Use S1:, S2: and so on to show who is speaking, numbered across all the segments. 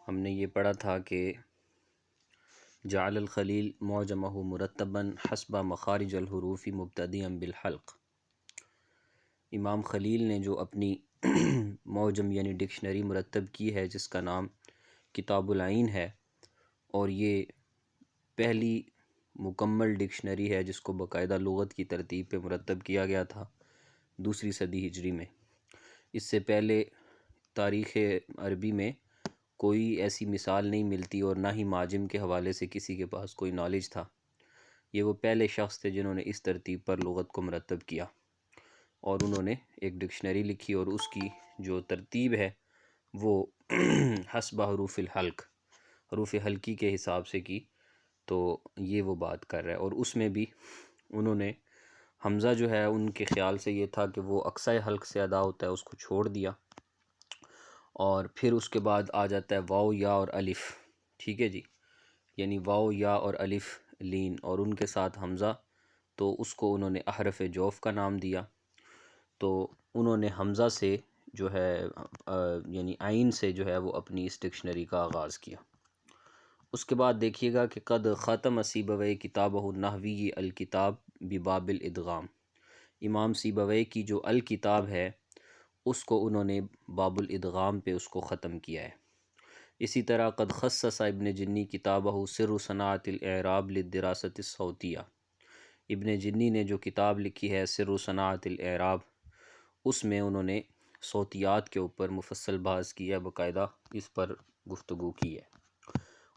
S1: ہم نے یہ پڑھا تھا کہ جعل الخلیل معجمہ مرتباً حسب مخارج الحروف مبتدئا بالحلق۔ امام خلیل نے جو اپنی معجم یعنی ڈکشنری مرتب کی ہے جس کا نام کتاب العین ہے، اور یہ پہلی مکمل ڈکشنری ہے جس کو باقاعدہ لغت کی ترتیب پہ مرتب کیا گیا تھا 2 صدی ہجری میں۔ اس سے پہلے تاریخ عربی میں کوئی ایسی مثال نہیں ملتی اور نہ ہی معاجم کے حوالے سے کسی کے پاس کوئی نالج تھا۔ یہ وہ پہلے شخص تھے جنہوں نے اس ترتیب پر لغت کو مرتب کیا، اور انہوں نے ایک ڈکشنری لکھی اور اس کی جو ترتیب ہے وہ حسب حروف الحلق، حروف حلقی کے حساب سے کی۔ تو یہ وہ بات کر رہا ہے، اور اس میں بھی انہوں نے حمزہ جو ہے ان کے خیال سے یہ تھا کہ وہ اقصی حلق سے ادا ہوتا ہے، اس کو چھوڑ دیا، اور پھر اس کے بعد آ جاتا ہے واو یا اور الف، ٹھیک ہے جی، یعنی واو یا اور الف لین، اور ان کے ساتھ حمزہ، تو اس کو انہوں نے احرف جوف کا نام دیا۔ تو انہوں نے حمزہ سے جو ہے یعنی عین سے جو ہے وہ اپنی اس ڈکشنری کا آغاز کیا۔ اس کے بعد دیکھیے گا کہ قد ختم سیبویہ کتابہ النحوی الکتاب بباب الادغام، امام سیبویہ کی جو الکتاب ہے اس کو انہوں نے باب الادغام پہ اس کو ختم کیا ہے۔ اسی طرح قد خصص ابن جنی کتابہ سر صناعت الاعراب للدراست الصوتیہ، ابن جنی نے جو کتاب لکھی ہے سر صناعت الاعراب، اس میں انہوں نے صوتیات کے اوپر مفصل بحث کی ہے، باقاعدہ اس پر گفتگو کی ہے۔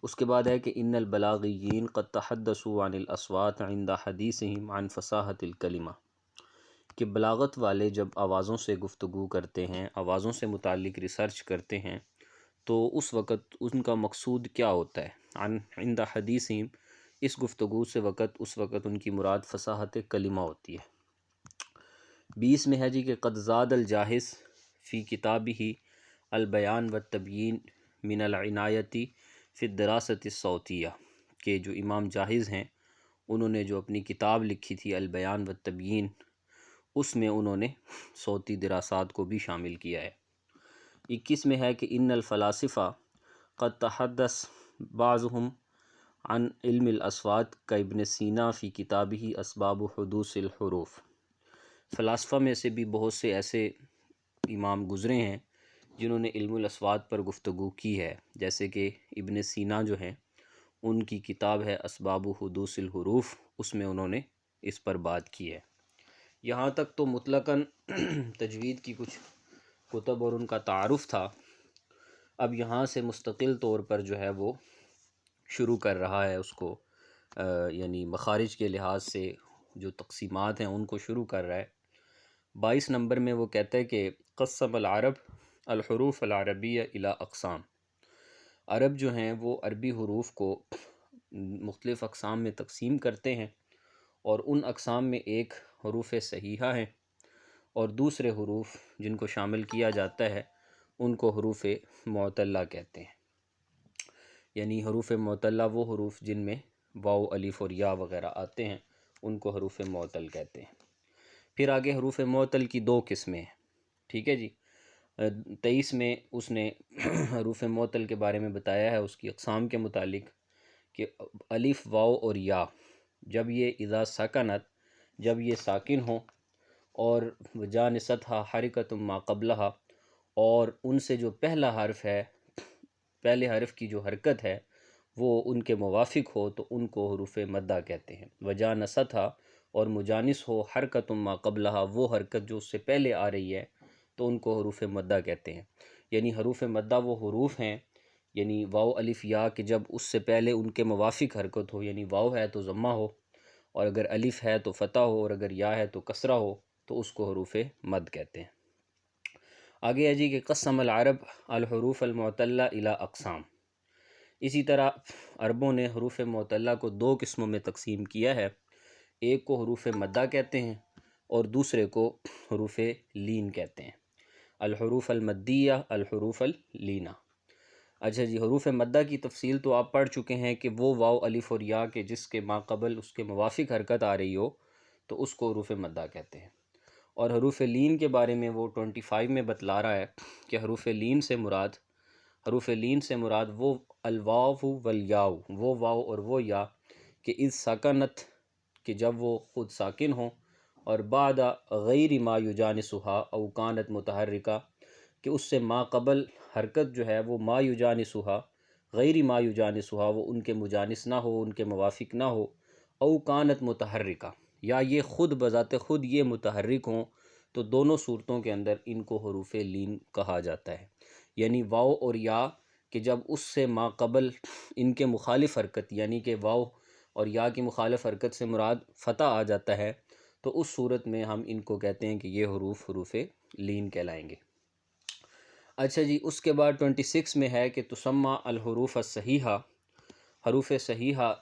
S1: اس کے بعد ہے کہ ان البلاغیین قد تحدثوا عن الاصوات عند حدیثہم عن فصاحت الکلمہ، کہ بلاغت والے جب آوازوں سے گفتگو کرتے ہیں، آوازوں سے متعلق ریسرچ کرتے ہیں، تو اس وقت ان کا مقصود کیا ہوتا ہے؟ عند حدیثہم، اس گفتگو سے اس وقت ان کی مراد فصاحت کلمہ ہوتی ہے۔ 20 میں ہے جی کہ قد زاد الجاحظ فی کتابہ البیان والتبیین من العنایۃ فی الدراست الصوتیہ، کہ جو امام جاحظ ہیں انہوں نے جو اپنی کتاب لکھی تھی البیان والتبیین، اس میں انہوں نے صوتی دراسات کو بھی شامل کیا ہے۔ 21 میں ہے کہ ان الفلاسفہ قد تحدث بعضهم عن علم الاصوات کابن سینا فی کتابہ اسباب حدوث الحروف، فلاسفہ میں سے بھی بہت سے ایسے امام گزرے ہیں جنہوں نے علم الاصوات پر گفتگو کی ہے، جیسے کہ ابن سینا جو ہیں ان کی کتاب ہے اسباب حدوث الحروف، اس میں انہوں نے اس پر بات کی ہے۔ یہاں تک تو مطلقاً تجوید کی کچھ کتب اور ان کا تعارف تھا۔ اب یہاں سے مستقل طور پر جو ہے وہ شروع کر رہا ہے اس کو، یعنی مخارج کے لحاظ سے جو تقسیمات ہیں ان کو شروع کر رہا ہے۔ 22 نمبر میں وہ کہتا ہے کہ قسم العرب الحروف العربیہ الی اقسام، عرب جو ہیں وہ عربی حروف کو مختلف اقسام میں تقسیم کرتے ہیں، اور ان اقسام میں ایک حروف صحیحہ ہیں، اور دوسرے حروف جن کو شامل کیا جاتا ہے ان کو حروف معتلہ کہتے ہیں۔ یعنی حروف معتلہ وہ حروف جن میں واو الف اور یا وغیرہ آتے ہیں ان کو حروف معتل کہتے ہیں۔ پھر آگے حروف معتل کی 2 قسمیں ہیں، ٹھیک ہے جی۔ 23 میں اس نے حروف معتل کے بارے میں بتایا ہے اس کی اقسام کے متعلق کہ الف واو اور یا جب یہ اذا سکنت، جب یہ ساکن ہوں، اور وجانستھا حرکت ما قبلہا، اور ان سے جو پہلا حرف ہے، پہلے حرف کی جو حرکت ہے وہ ان کے موافق ہو تو ان کو حروف مدہ کہتے ہیں۔ وجانستھا، اور مجانس ہو حرکت ما قبلہا، وہ حرکت جو اس سے پہلے آ رہی ہے تو ان کو حروف مدہ کہتے ہیں۔ یعنی حروف مدہ وہ حروف ہیں، یعنی واو الف یا، کہ جب اس سے پہلے ان کے موافق حرکت ہو، یعنی واو ہے تو ضمہ ہو، اور اگر الف ہے تو فتح ہو، اور اگر یا ہے تو کسرہ ہو، تو اس کو حروف مد کہتے ہیں۔ آگے ہے جی کہ قسم العرب الحروف المعتلہ الی اقسام، اسی طرح عربوں نے حروف معتلہ کو 2 قسموں میں تقسیم کیا ہے، ایک کو حروف مدہ کہتے ہیں اور دوسرے کو حروف لین کہتے ہیں۔ الحروف المدیہ، الحروف اللینہ۔ اچھا جی، حروف مدہ کی تفصیل تو آپ پڑھ چکے ہیں کہ وہ واو الف اور یا کے جس کے ما قبل اس کے موافق حرکت آ رہی ہو تو اس کو حروف مدہ کہتے ہیں، اور حروف لین کے بارے میں وہ 25 میں بتلا رہا ہے کہ حروف لین سے مراد حروف لین سے مراد وہ الواو والیاء، وہ واو اور وہ یا کہ اذ سکنت، کہ جب وہ خود ساکن ہوں، اور بعد غیر ما یجانسها او کانت متحرکہ، کہ اس سے ما قبل حرکت جو ہے وہ ما یجانسها، غیر ما یجانسها، وہ ان کے مجانس نہ ہو، ان کے موافق نہ ہو، او کانت متحرکہ، یا یہ خود بذات خود یہ متحرک ہوں، تو دونوں صورتوں کے اندر ان کو حروف لین کہا جاتا ہے۔ یعنی واو اور یا کہ جب اس سے ما قبل ان کے مخالف حرکت، یعنی کہ واو اور یا کی مخالف حرکت سے مراد فتح آ جاتا ہے، تو اس صورت میں ہم ان کو کہتے ہیں کہ یہ حروف لین کہلائیں گے۔ اچھا جی، اس کے بعد 26 میں ہے کہ تسمى الحروف الصحیحہ، حروف صحیحہ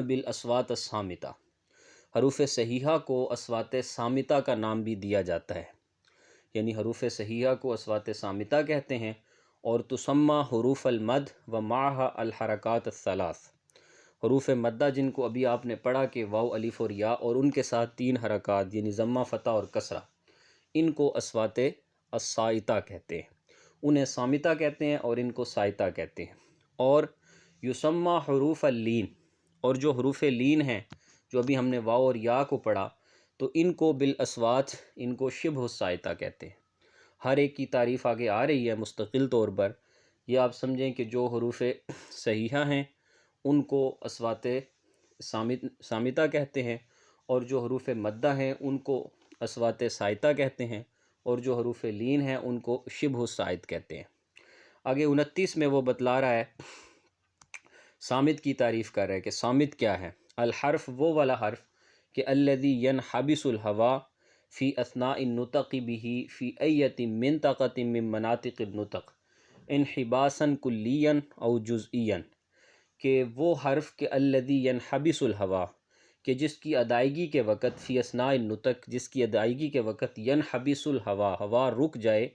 S1: بالاصوات الصامتہ، حروف صحیحہ کو اصوات صامتہ کا نام بھی دیا جاتا ہے، یعنی حروف صحیحہ کو اصوات صامتہ کہتے ہیں۔ اور تسمى حروف المد ومعها الحرکات الثلاث، حروف مدہ جن کو ابھی آپ نے پڑھا کہ واو الف اور یا اور ان کے ساتھ 3 حرکات یعنی ضمہ فتح اور کسرہ، ان کو اصوات الصائتہ کہتے ہیں، انہیں صامتہ کہتے ہیں اور ان کو صائتہ کہتے ہیں۔ اور یسمى حروف اللین، اور جو حروف لین ہیں جو ابھی ہم نے واو اور یا کو پڑھا، تو ان کو بالاصوات، ان کو شبہ الصائتہ کہتے ہیں۔ ہر ایک کی تعریف آگے آ رہی ہے مستقل طور پر۔ یہ آپ سمجھیں کہ جو حروف صحیحہ ہیں ان کو اصوات صامتہ کہتے ہیں، اور جو حروف مدہ ہیں ان کو اصوات صائتہ کہتے ہیں، اور جو حروف لین ہیں ان کو شبہ الصائت کہتے ہیں۔ آگے 29 میں وہ بتلا رہا ہے، صامت کی تعریف کر رہا ہے کہ صامت کیا ہے۔ الحرف وہ والا حرف کہ الذی ینحبس الہوا فی اثناء النطق به فی ایت منطقۃ من مناطق النطق انحباسا کلیا او جزئیا، کہ وہ حرف کہ الذی ینحبس الہوا، کہ جس کی ادائیگی کے وقت فی اثناء النطق، جس کی ادائیگی کے وقت ینحبس الہوا، ہوا رک جائے،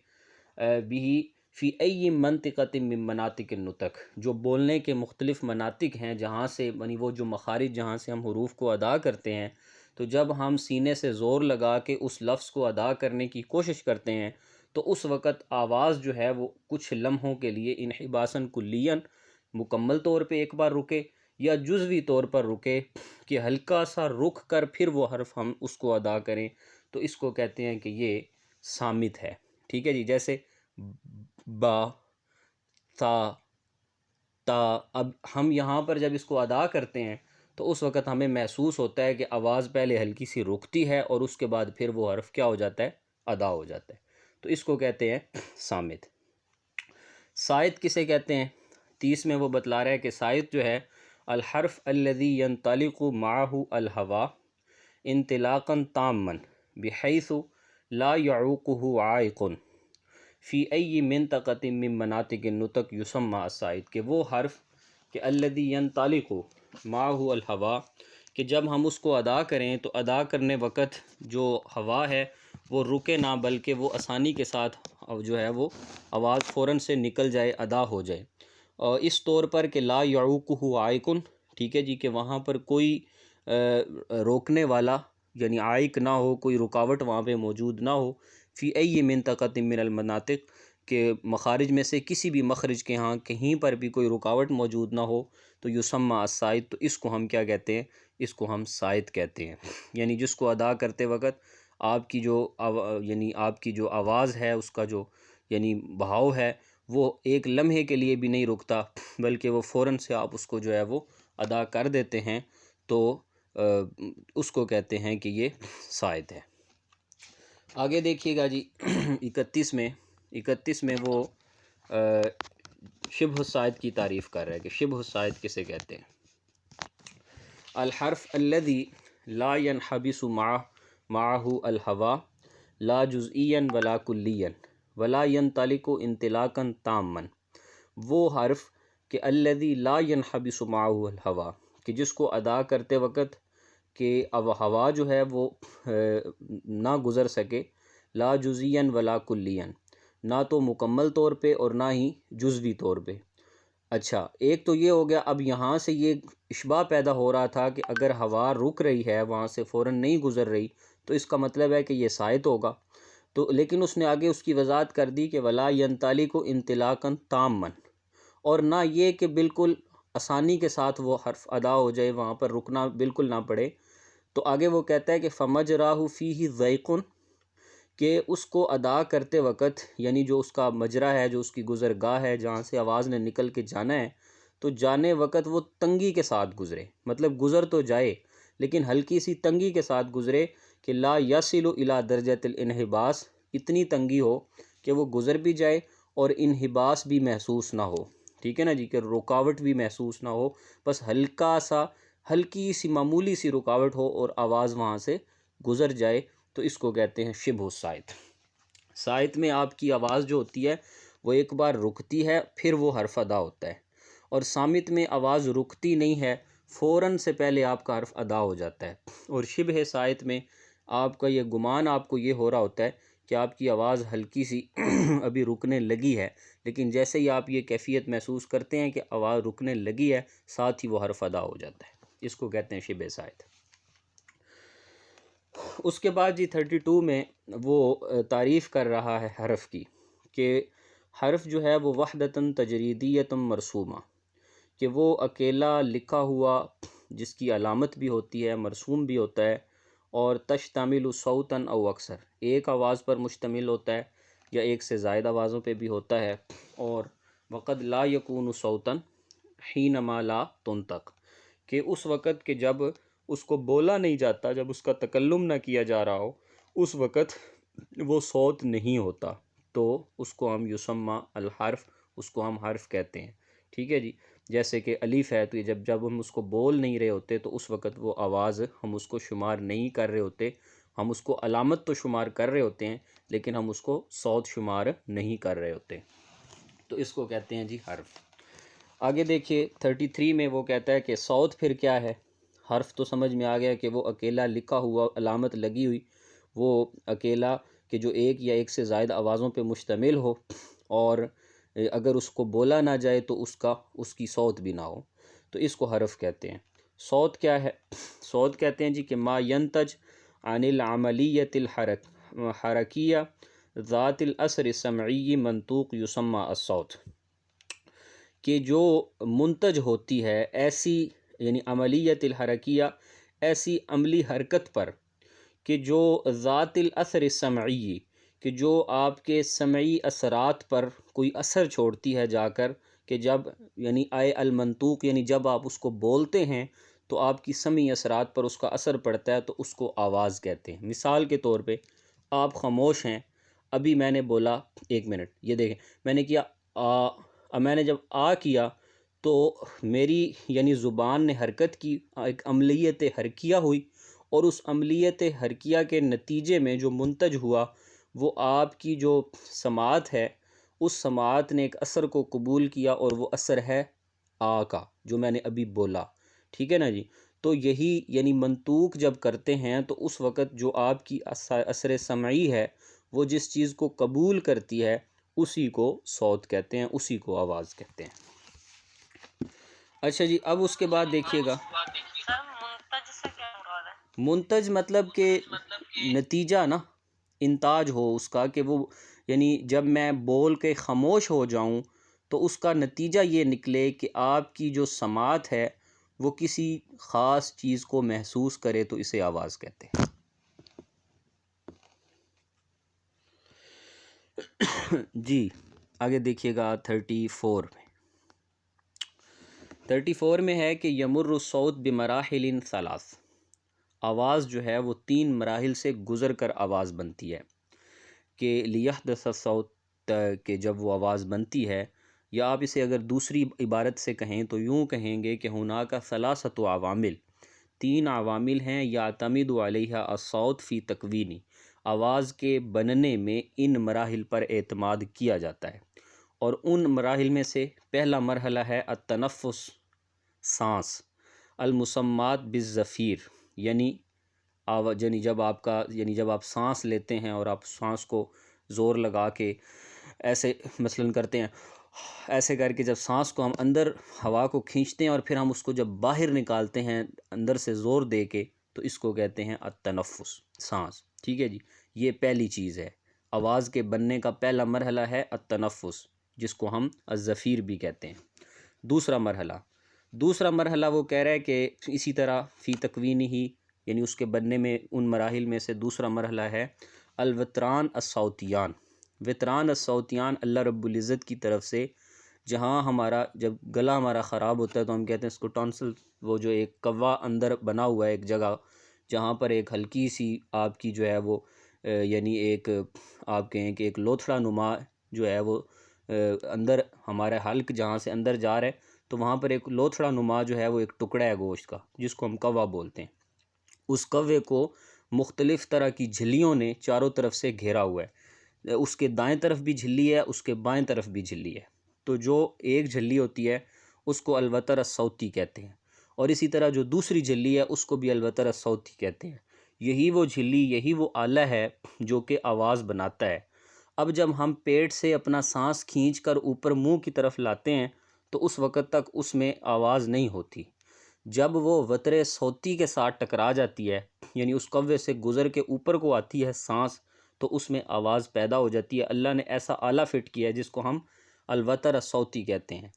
S1: بھی فی ای منطقۃ من مناطق النطق، جو بولنے کے مختلف مناطق ہیں جہاں سے، یعنی وہ جو مخارج جہاں سے ہم حروف کو ادا کرتے ہیں، تو جب ہم سینے سے زور لگا کے اس لفظ کو ادا کرنے کی کوشش کرتے ہیں تو اس وقت آواز جو ہے وہ کچھ لمحوں کے لیے انحباساً کلیاً مکمل طور پہ ایک بار رکے، یا جزوی طور پر رکے کہ ہلکا سا رک کر پھر وہ حرف ہم اس کو ادا کریں، تو اس کو کہتے ہیں کہ یہ صامت ہے۔ ٹھیک ہے جی، جیسے با، تا، تا، اب ہم یہاں پر جب اس کو ادا کرتے ہیں تو اس وقت ہمیں محسوس ہوتا ہے کہ آواز پہلے ہلکی سی رکتی ہے اور اس کے بعد پھر وہ حرف کیا ہو جاتا ہے، ادا ہو جاتا ہے، تو اس کو کہتے ہیں صامت۔ صائت کسے کہتے ہیں؟ 30 میں وہ بتلا رہا ہے کہ صائت جو ہے الحرف الذی ینطلق معه الہوا انطلاقا تاما بحیث لا یعوقه عائق فی ای منطقۃ من مناطق النطق یسمى الصائت، کہ وہ حرف کہ الذی ینطلق معه الہوا، کہ جب ہم اس کو ادا کریں تو ادا کرنے وقت جو ہوا ہے وہ رکے نہ بلکہ وہ آسانی کے ساتھ جو ہے وہ آواز فوراً سے نکل جائے، ادا ہو جائے، اور اس طور پر کہ لا یعوقہ عائق، ٹھیک ہے جی، کہ وہاں پر کوئی روکنے والا یعنی عائق نہ ہو، کوئی رکاوٹ وہاں پہ موجود نہ ہو، فی ای منطقۃ من المناطق، کہ مخارج میں سے کسی بھی مخرج کے ہاں کہیں پر بھی کوئی رکاوٹ موجود نہ ہو، تو یسمى الصائت، تو اس کو ہم کیا کہتے ہیں؟ اس کو ہم صائت کہتے ہیں۔ یعنی جس کو ادا کرتے وقت آپ کی جو آواز ہے، اس کا جو یعنی بہاؤ ہے وہ ایک لمحے کے لیے بھی نہیں رکتا، بلکہ وہ فوراً سے آپ اس کو جو ہے وہ ادا کر دیتے ہیں، تو اس کو کہتے ہیں کہ یہ صائت ہے۔ آگے دیکھیے گا جی 31 میں وہ شبہ الصائت کی تعریف کر رہا ہے کہ شبہ الصائت کسے کہتے ہیں۔ الحرف الذی لا ینحبس معه الہوا لا جزئیا ولا کلیا ولا ینطلق انطلاقا تاما، وہ حرف کہ الذی لا ینحبس معه الہوا، کہ جس کو ادا کرتے وقت کہ اب ہوا جو ہے وہ نہ گزر سکے، لا جزئیا ولا کلیا، نہ تو مکمل طور پہ اور نہ ہی جزوی طور پہ۔ اچھا، ایک تو یہ ہو گیا، اب یہاں سے یہ اشباہ پیدا ہو رہا تھا کہ اگر ہوا رک رہی ہے، وہاں سے فوراً نہیں گزر رہی، تو اس کا مطلب ہے کہ یہ صائت ہوگا، تو لیکن اس نے آگے اس کی وضاحت کر دی کہ ولا ینطلق انطلاقا تاما، اور نہ یہ کہ بالکل آسانی کے ساتھ وہ حرف ادا ہو جائے، وہاں پر رکنا بالکل نہ پڑے۔ تو آگے وہ کہتا ہے کہ فمجراہ فیہ ضیقن، کہ اس کو ادا کرتے وقت یعنی جو اس کا مجرا ہے، جو اس کی گزرگاہ ہے جہاں سے آواز نے نکل کے جانا ہے، تو جانے وقت وہ تنگی کے ساتھ گزرے، مطلب گزر تو جائے لیکن ہلکی سی تنگی کے ساتھ گزرے، کہ لا یصل الی درجۃ الانحباس، اتنی تنگی ہو کہ وہ گزر بھی جائے اور انحباس بھی محسوس نہ ہو، ٹھیک ہے نا جی، کہ رکاوٹ بھی محسوس نہ ہو، بس ہلکی سی معمولی سی رکاوٹ ہو اور آواز وہاں سے گزر جائے، تو اس کو کہتے ہیں شبہ السائط۔ سائط میں آپ کی آواز جو ہوتی ہے وہ ایک بار رکتی ہے پھر وہ حرف ادا ہوتا ہے، اور صامت میں آواز رکتی نہیں ہے، فوراً سے پہلے آپ کا حرف ادا ہو جاتا ہے، اور شبہ سائط میں آپ کا یہ گمان آپ کو یہ ہو رہا ہوتا ہے کہ آپ کی آواز ہلکی سی ابھی رکنے لگی ہے، لیکن جیسے ہی آپ یہ کیفیت محسوس کرتے ہیں کہ آواز رکنے لگی ہے، ساتھ ہی وہ حرف ادا ہو جاتا ہے، اس کو کہتے ہیں شبہ سائط۔ اس کے بعد جی 32 میں وہ تعریف کر رہا ہے حرف کی، کہ حرف جو ہے وہ وحدتاً تجریدیتاً مرسومہ، کہ وہ اکیلا لکھا ہوا جس کی علامت بھی ہوتی ہے، مرسوم بھی ہوتا ہے، اور تشتمل صوتاً او اکثر، ایک آواز پر مشتمل ہوتا ہے یا ایک سے زائد آوازوں پہ بھی ہوتا ہے، اور وقد لا یکون صوتاً حینما لا تنطق، کہ اس وقت کہ جب اس کو بولا نہیں جاتا، جب اس کا تکلم نہ کیا جا رہا ہو، اس وقت وہ صوت نہیں ہوتا، تو اس کو ہم یسمى الحرف، اس کو ہم حرف کہتے ہیں، ٹھیک ہے جی۔ جیسے کہ الف ہے تو جب ہم اس کو بول نہیں رہے ہوتے تو اس وقت وہ آواز ہم اس کو شمار نہیں کر رہے ہوتے، ہم اس کو علامت تو شمار کر رہے ہوتے ہیں لیکن ہم اس کو صوت شمار نہیں کر رہے ہوتے، تو اس کو کہتے ہیں جی حرف۔ آگے دیکھیے 33 میں وہ کہتا ہے کہ صوت پھر کیا ہے؟ حرف تو سمجھ میں آ گیا کہ وہ اکیلا لکھا ہوا، علامت لگی ہوئی، وہ اکیلا کہ جو ایک یا ایک سے زائد آوازوں پہ مشتمل ہو، اور اگر اس کو بولا نہ جائے تو اس کی صوت بھی نہ ہو، تو اس کو حرف کہتے ہیں۔ صوت کیا ہے؟ صوت کہتے ہیں جی کہ ما ینتج عن العملیت حرکیہ ذات الاثر سمعی منطوق یسمى الصوت، کہ جو منتج ہوتی ہے ایسی، یعنی عملیت الحرکیہ، ایسی عملی حرکت پر کہ جو ذات الاثر سمعی، کہ جو آپ کے سمعی اثرات پر کوئی اثر چھوڑتی ہے جا کر، کہ جب یعنی آئے المنطوق، یعنی جب آپ اس کو بولتے ہیں تو آپ کی سمعی اثرات پر اس کا اثر پڑتا ہے، تو اس کو آواز کہتے ہیں۔ مثال کے طور پہ آپ خاموش ہیں، ابھی میں نے بولا، ایک منٹ، یہ دیکھیں، میں نے کیا آ، اب میں نے جب آ کیا تو میری یعنی زبان نے حرکت کی، ایک عملیت حرکیہ ہوئی، اور اس عملیت حرکیہ کے نتیجے میں جو منتج ہوا وہ آپ کی جو سماعت ہے، اس سماعت نے ایک اثر کو قبول کیا، اور وہ اثر ہے آ کا، جو میں نے ابھی بولا، ٹھیک ہے نا جی۔ تو یہی یعنی منطوق جب کرتے ہیں تو اس وقت جو آپ کی اثر سمعی ہے وہ جس چیز کو قبول کرتی ہے اسی کو صوت کہتے ہیں، اسی کو آواز کہتے ہیں۔ اچھا جی، اب اس کے بعد دیکھیے گا،
S2: سر منتج سے کیا مراد ہے؟
S1: منتج مطلب کہ نتیجہ نا، انتاج ہو اس کا، کہ وہ یعنی جب میں بول کے خاموش ہو جاؤں تو اس کا نتیجہ یہ نکلے کہ آپ کی جو سماعت ہے وہ کسی خاص چیز کو محسوس کرے، تو اسے آواز کہتے ہیں۔ جی آگے دیکھیے گا 34 میں ہے کہ یمر الصوت بمراحل ثلاث، آواز جو ہے وہ 3 مراحل سے گزر کر آواز بنتی ہے، کہ لیحدث الصوت، کہ جب وہ آواز بنتی ہے، یا آپ اسے اگر دوسری عبارت سے کہیں تو یوں کہیں گے کہ ہناک ثلاثۃ عوامل، 3 عوامل ہیں، یعتمد علیہ الصوت فی تکوینی، آواز کے بننے میں ان مراحل پر اعتماد کیا جاتا ہے، اور ان مراحل میں سے پہلا مرحلہ ہے التنفس، سانس، المسمات بالزفیر، یعنی جب آپ سانس لیتے ہیں اور آپ سانس کو زور لگا کے ایسے مثلاً کرتے ہیں، ایسے کر کے جب سانس کو ہم اندر ہوا کو کھینچتے ہیں اور پھر ہم اس کو جب باہر نکالتے ہیں اندر سے زور دے کے، تو اس کو کہتے ہیں التنفس، سانس، ٹھیک ہے جی۔ یہ پہلی چیز ہے، آواز کے بننے کا پہلا مرحلہ ہے التنفس، جس کو ہم الزفیر بھی کہتے ہیں۔ دوسرا مرحلہ وہ کہہ رہا ہے کہ اسی طرح فی تکوینی ہی، یعنی اس کے بننے میں ان مراحل میں سے دوسرا مرحلہ ہے الوتران الصوتیان۔ وتران الصوتیان اللہ رب العزت کی طرف سے، جہاں ہمارا جب گلا ہمارا خراب ہوتا ہے تو ہم کہتے ہیں اس کو ٹونسل، وہ جو ایک کوا اندر بنا ہوا ہے ایک جگہ جہاں پر ایک ہلکی سی آپ کی جو ہے وہ یعنی ایک آپ کہیں کہ ایک لوتھڑا نما جو ہے وہ اندر ہمارے حلق جہاں سے اندر جا رہا ہے، تو وہاں پر ایک لوتھڑا نما جو ہے وہ ایک ٹکڑا ہے گوشت کا جس کو ہم کوا بولتے ہیں۔ اس کوے کو مختلف طرح کی جھلیوں نے چاروں طرف سے گھیرا ہوا ہے، اس کے دائیں طرف بھی جھلی ہے، اس کے بائیں طرف بھی جھلی ہے۔ تو جو ایک جھلی ہوتی ہے اس کو الوتر الصوتی کہتے ہیں، اور اسی طرح جو دوسری جھلی ہے اس کو بھی الوتر الصوتی کہتے ہیں۔ یہی وہ جھلی، یہی وہ آلہ ہے جو کہ آواز بناتا ہے۔ اب جب ہم پیٹ سے اپنا سانس کھینچ کر اوپر منہ کی طرف لاتے ہیں تو اس وقت تک اس میں آواز نہیں ہوتی۔ جب وہ وتر صوتی کے ساتھ ٹکرا جاتی ہے، یعنی اس کوے سے گزر کے اوپر کو آتی ہے سانس، تو اس میں آواز پیدا ہو جاتی ہے۔ اللہ نے ایسا آلہ فٹ کیا ہے جس کو ہم الوتر الصوتی کہتے ہیں،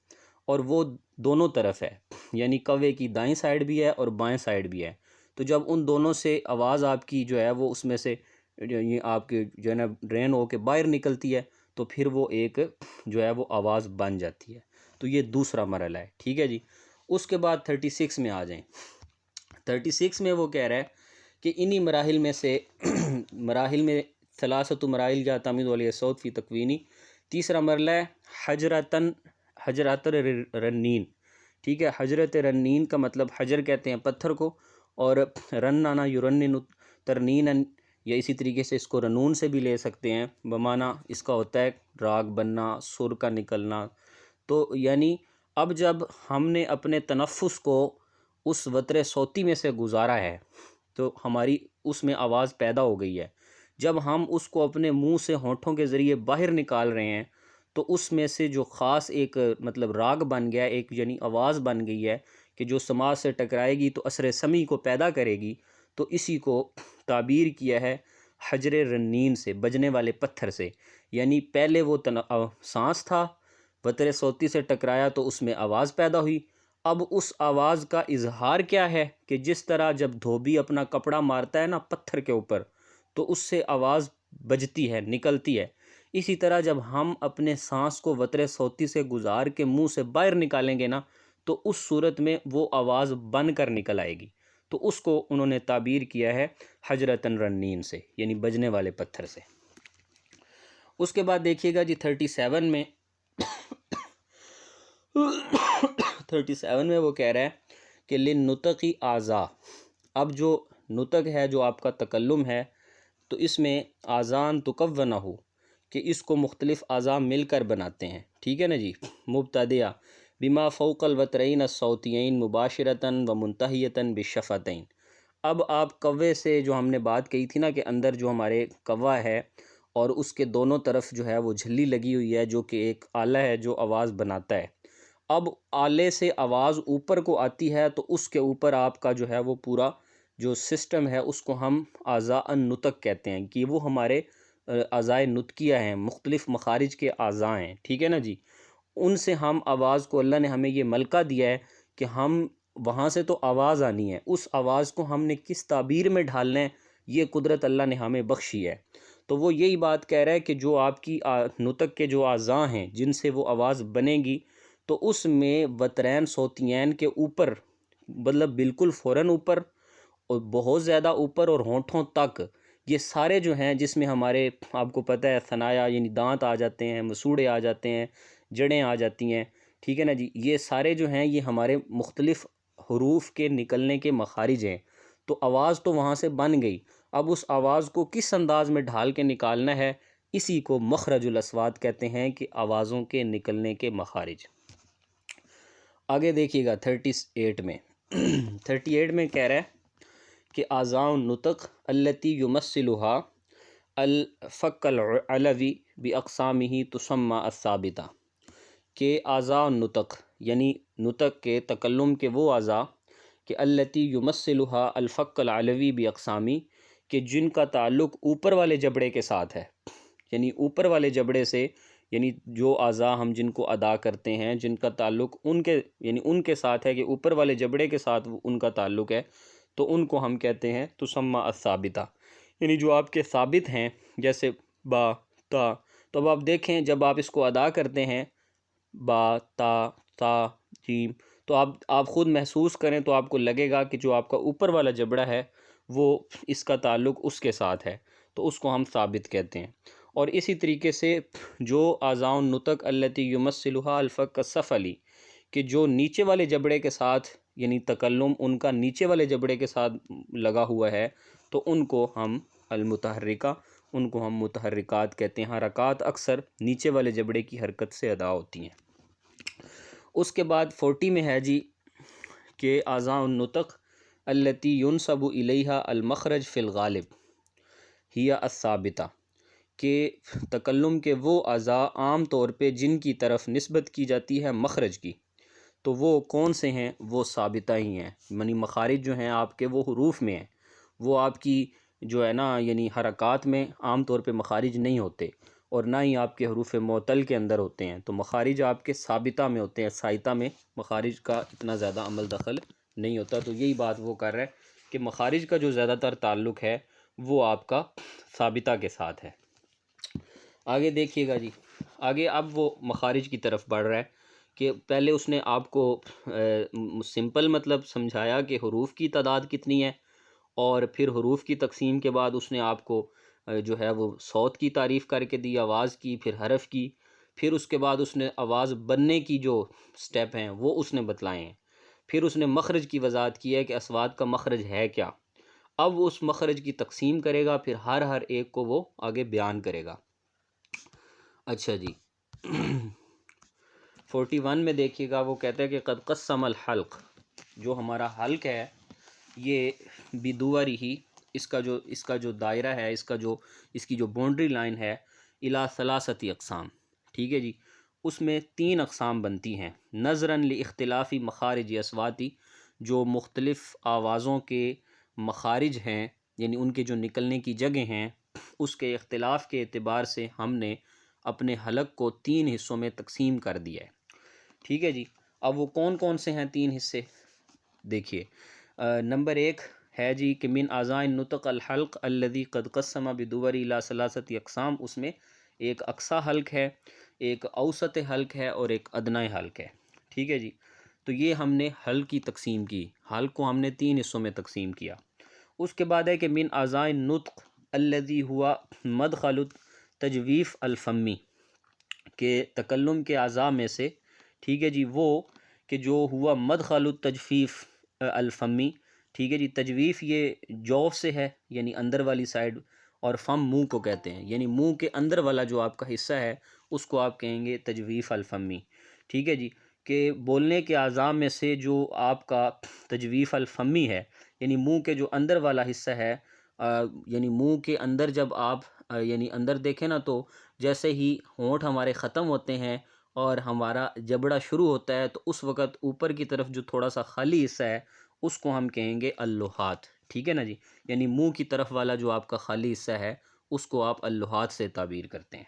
S1: اور وہ دونوں طرف ہے، یعنی کوے کی دائیں سائیڈ بھی ہے اور بائیں سائیڈ بھی ہے۔ تو جب ان دونوں سے آواز آپ کی جو ہے وہ اس میں سے یہ آپ کے جو ہے نا ڈرین ہو کے باہر نکلتی ہے، تو پھر وہ ایک جو ہے وہ آواز بن جاتی ہے۔ تو یہ دوسرا مرحلہ ہے، ٹھیک ہے جی۔ اس کے بعد 36 میں آ جائیں۔ 36 میں وہ کہہ رہا ہے کہ انہی مراحل میں سے مراحل میں ثلاثت مراحل یا تمیز والی صوت فی تکوینی، تیسرا مرحلہ ہے حجرات رنین، ٹھیک ہے۔ حجرت رنین کا مطلب حجر کہتے ہیں پتھر کو، اور رنانا یرنن ترنینن، یا اسی طریقے سے اس کو رنون سے بھی لے سکتے ہیں، بمعنی اس کا ہوتا ہے راگ بننا، سر کا نکلنا۔ تو یعنی اب جب ہم نے اپنے تنفس کو اس وتر صوتی میں سے گزارا ہے تو ہماری اس میں آواز پیدا ہو گئی ہے۔ جب ہم اس کو اپنے منہ سے ہونٹوں کے ذریعے باہر نکال رہے ہیں تو اس میں سے جو خاص ایک مطلب راگ بن گیا، ایک یعنی آواز بن گئی ہے کہ جو سماعت سے ٹکرائے گی تو اثر سمیع کو پیدا کرے گی، تو اسی کو تعبیر کیا ہے حجر رنین سے، بجنے والے پتھر سے۔ یعنی پہلے وہ سانس تھا، وتر صوتی سے ٹکرایا تو اس میں آواز پیدا ہوئی۔ اب اس آواز کا اظہار کیا ہے کہ جس طرح جب دھوبی اپنا کپڑا مارتا ہے نا پتھر کے اوپر تو اس سے آواز بجتی ہے، نکلتی ہے، اسی طرح جب ہم اپنے سانس کو وتر صوتی سے گزار کے منہ سے باہر نکالیں گے نا تو اس صورت میں وہ آواز بن کر نکل آئے گی۔ تو اس کو انہوں نے تعبیر کیا ہے حجرتن رنین سے، یعنی بجنے والے پتھر سے۔ اس کے بعد دیکھیے گا جی 37 میں 37 میں وہ کہہ رہا ہے کہ لِلنُّطَقِ اعضاء، اب جو نطق ہے، جو آپ کا تکلم ہے، تو اس میں آذان تکونہ ہو، کہ اس کو مختلف اعضاء مل کر بناتے ہیں، ٹھیک ہے نا جی۔ مبتدیہ بما فوق الوترین الصوتیین مباشرتاً و منتہیتاً بالشفتین۔ اب آپ کوے سے جو ہم نے بات کہی تھی نا کہ اندر جو ہمارے کوا ہے اور اس کے دونوں طرف جو ہے وہ جھلی لگی ہوئی ہے جو کہ ایک آلہ ہے جو آواز بناتا ہے۔ اب آلے سے آواز اوپر کو آتی ہے تو اس کے اوپر آپ کا جو ہے وہ پورا جو سسٹم ہے اس کو ہم اعضاء النطق کہتے ہیں، کہ وہ ہمارے اعضاء نطقیہ ہیں، مختلف مخارج کے اعضاء ہیں، ٹھیک ہے نا جی۔ ان سے ہم آواز کو، اللہ نے ہمیں یہ ملکہ دیا ہے کہ ہم وہاں سے تو آواز آنی ہے، اس آواز کو ہم نے کس تعبیر میں ڈھالنا ہے، یہ قدرت اللہ نے ہمیں بخشی ہے۔ تو وہ یہی بات کہہ رہا ہے کہ جو آپ کی نطق کے جو اعضاء ہیں جن سے وہ آواز بنے گی، تو اس میں وترین صوتیین کے اوپر، مطلب بالکل فوراً اوپر اور بہت زیادہ اوپر اور ہونٹوں تک، یہ سارے جو ہیں جس میں ہمارے آپ کو پتہ ہے ثنایا یعنی دانت آ جاتے ہیں، مسوڑے آ جاتے ہیں، جڑیں آ جاتی ہیں، ٹھیک ہے نا جی، یہ سارے جو ہیں یہ ہمارے مختلف حروف کے نکلنے کے مخارج ہیں۔ تو آواز تو وہاں سے بن گئی، اب اس آواز کو کس انداز میں ڈھال کے نکالنا ہے، اسی کو مخرج الاصوات کہتے ہیں، کہ آوازوں کے نکلنے کے مخارج۔ آگے دیکھیے گا 38 میں 38 میں کہہ رہا ہے کہ اعضاء النطق التی یمثلها الفک العلوی باقسامہ تسمى الثابتہ، کہ اعضاء النطق یعنی نطق کے تکلم کے وہ اعضاء کہ التی یمثلها الفک العلوی باقسامہ، کہ جن کا تعلق اوپر والے جبڑے کے ساتھ ہے، یعنی اوپر والے جبڑے سے یعنی جو اعضاء ہم جن کو ادا کرتے ہیں، جن کا تعلق ان کے ساتھ ہے، کہ اوپر والے جبڑے کے ساتھ ان کا تعلق ہے، تو ان کو ہم کہتے ہیں تسمى الثابتہ، یعنی جو آپ کے ثابت ہیں، جیسے با، تا. تو اب آپ دیکھیں جب آپ اس کو ادا کرتے ہیں، با، تا، تا، جیم، تو آپ خود محسوس کریں تو آپ کو لگے گا کہ جو آپ کا اوپر والا جبڑا ہے وہ اس کا تعلق اس کے ساتھ ہے، تو اس کو ہم ثابت کہتے ہیں۔ اور اسی طریقے سے جو اعضاء النطق التی یمثلها الفک السفلی، کہ جو نیچے والے جبڑے کے ساتھ، یعنی تکلم ان کا نیچے والے جبڑے کے ساتھ لگا ہوا ہے، تو ان کو ہم المتحرکہ، ان کو ہم متحرکات کہتے ہیں۔ حرکات اکثر نیچے والے جبڑے کی حرکت سے ادا ہوتی ہیں۔ اس کے بعد 40 میں ہے جی کہ اعضاء النطق التی ینسب الیہا المخرج فی الغالب ہی الثابتہ، کہ تکلم کے وہ اعضاء عام طور پہ جن کی طرف نسبت کی جاتی ہے مخرج کی، تو وہ کون سے ہیں؟ وہ ثابتہ ہی ہیں، یعنی مخارج جو ہیں آپ کے وہ حروف میں ہیں، وہ آپ کی جو ہے نا یعنی حرکات میں عام طور پہ مخارج نہیں ہوتے، اور نہ ہی آپ کے حروف معتل کے اندر ہوتے ہیں، تو مخارج آپ کے ثابتہ میں ہوتے ہیں، سائتہ میں مخارج کا اتنا زیادہ عمل دخل نہیں ہوتا۔ تو یہی بات وہ کر رہا ہے کہ مخارج کا جو زیادہ تر تعلق ہے وہ آپ کا ثابتہ کے ساتھ ہے۔ آگے دیکھیے گا جی، آگے اب وہ مخارج کی طرف بڑھ رہا ہے، کہ پہلے اس نے آپ کو سمپل مطلب سمجھایا کہ حروف کی تعداد کتنی ہے، اور پھر حروف کی تقسیم کے بعد اس نے آپ کو جو ہے وہ صوت کی تعریف کر کے دی، آواز کی، پھر حرف کی، پھر اس کے بعد اس نے آواز بننے کی جو سٹیپ ہیں وہ اس نے بتلائے ہیں، پھر اس نے مخرج کی وضاحت کی ہے کہ اصوات کا مخرج ہے کیا، اب وہ اس مخرج کی تقسیم کرے گا، پھر ہر ایک کو وہ آگے بیان کرے گا۔ اچھا جی 41 میں دیکھیے گا، وہ کہتا ہے کہ قد قسم الحلق، جو ہمارا حلق ہے یہ بدوری ہی، اس کا جو دائرہ ہے، اس کی جو باؤنڈری لائن ہے، الی ثلاثۃ اقسام، ٹھیک ہے جی، اس میں 3 اقسام بنتی ہیں، نظراً لاختلاف مخارج اصواتی، جو مختلف آوازوں کے مخارج ہیں، یعنی ان کے جو نکلنے کی جگہ ہیں، اس کے اختلاف کے اعتبار سے ہم نے اپنے حلق کو 3 حصوں میں تقسیم کر دیا ہے، ٹھیک ہے جی۔ اب وہ کون کون سے ہیں 3 حصے؟ دیکھیے، نمبر 1 ہے جی کہ من اعضاء النطق الحلق الذي قد قسم بدور الى ثلاثة اقسام، اس میں ایک اقصی حلق ہے، ایک اوسط حلق ہے، اور ایک ادنی حلق ہے، ٹھیک ہے جی۔ تو یہ ہم نے حلق کی تقسیم کی، حلق کو ہم نے 3 حصوں میں تقسیم کیا۔ اس کے بعد ہے کہ من اعضاء النطق الذي هو مدخل التجویف الفمی، کہ تکلم کے اعضاء میں سے، ٹھیک ہے جی، وہ کہ جو ہوا مدخل التجفیف الفمی، ٹھیک ہے جی، تجویف یہ جوف سے ہے، یعنی اندر والی سائڈ، اور فم منہ کو کہتے ہیں، یعنی منہ کے اندر والا جو آپ کا حصہ ہے اس کو آپ کہیں گے تجویف الفمی، ٹھیک ہے جی، کہ بولنے کے اعضاء میں سے جو آپ کا تجویف الفمی ہے، یعنی منہ کے جو اندر والا حصہ ہے، یعنی منہ کے اندر جب آپ یعنی اندر دیکھیں نا، تو جیسے ہی ہونٹ ہمارے ختم ہوتے ہیں اور ہمارا جبڑا شروع ہوتا ہے، تو اس وقت اوپر کی طرف جو تھوڑا سا خالی حصہ ہے اس کو ہم کہیں گے اللحات، ٹھیک ہے نا جی، یعنی منہ کی طرف والا جو آپ کا خالی حصہ ہے اس کو آپ اللحات سے تعبیر کرتے ہیں۔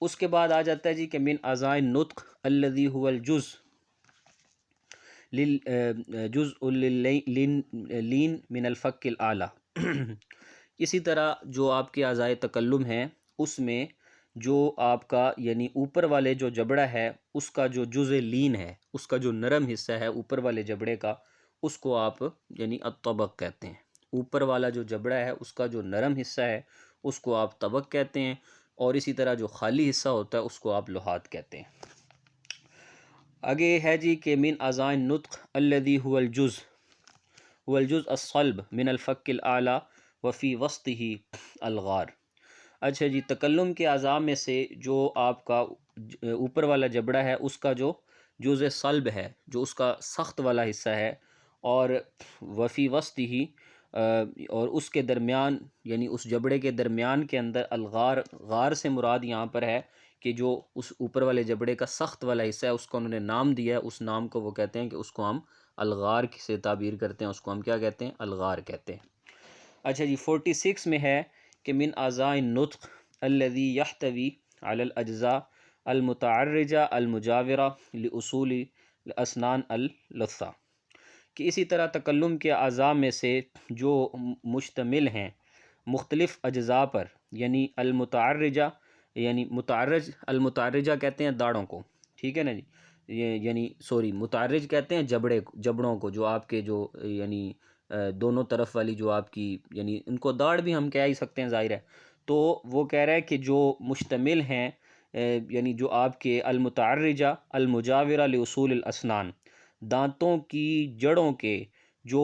S1: اس کے بعد آ جاتا ہے جی کہ من اعضاء النطق الذي هو الجزء لین من الفک الاعلی، اسی طرح جو آپ کے اعضاء تکلم ہیں اس میں جو آپ کا یعنی اوپر والے جو جبڑا ہے اس کا جو جزء لین ہے، اس کا جو نرم حصہ ہے اوپر والے جبڑے کا، اس کو آپ یعنی الطبق کہتے ہیں، اوپر والا جو جبڑا ہے اس کا جو نرم حصہ ہے اس کو آپ طبق کہتے ہیں، اور اسی طرح جو خالی حصہ ہوتا ہے اس کو آپ لحات کہتے ہیں۔ آگے ہے جی کہ من اعضاء النطق الذي هو الجزء الصلب من الفک الاعلی وفی وسطہ الغار۔ اچھا جی، تکلم کے اعضاء میں سے جو آپ کا اوپر والا جبڑا ہے اس کا جو جزء صلب ہے، جو اس کا سخت والا حصہ ہے، اور وفی وسطہ، اور اس کے درمیان یعنی اس جبڑے کے درمیان کے اندر الغار، غار سے مراد یہاں پر ہے کہ جو اس اوپر والے جبڑے کا سخت والا حصہ ہے اس کو انہوں نے نام دیا ہے، اس نام کو وہ کہتے ہیں کہ اس کو ہم الغار سے تعبیر کرتے ہیں، اس کو ہم کیا کہتے ہیں؟ الغار کہتے ہیں۔ اچھا جی 46 میں ہے کہ من اعضاء النطق الذي يحتوي على الاجزاء المتعرجہ المجاورہ لأصول الاسنان اللثہ، کہ اسی طرح تکلم کے اعضاء میں سے جو مشتمل ہیں مختلف اجزاء پر، یعنی المتعرجہ، یعنی المتعرجہ کہتے ہیں داڑھوں کو، ٹھیک ہے نا جی، یعنی متعرج کہتے ہیں جبڑوں کو، جو آپ کے جو یعنی دونوں طرف والی جو آپ کی، یعنی ان کو داڑھ بھی ہم کہہ ہی سکتے ہیں ظاہر ہے، تو وہ کہہ رہا ہے کہ جو مشتمل ہیں یعنی جو آپ کے المتعرجہ المجاورہ لأصول الاسنان، دانتوں کی جڑوں کے جو،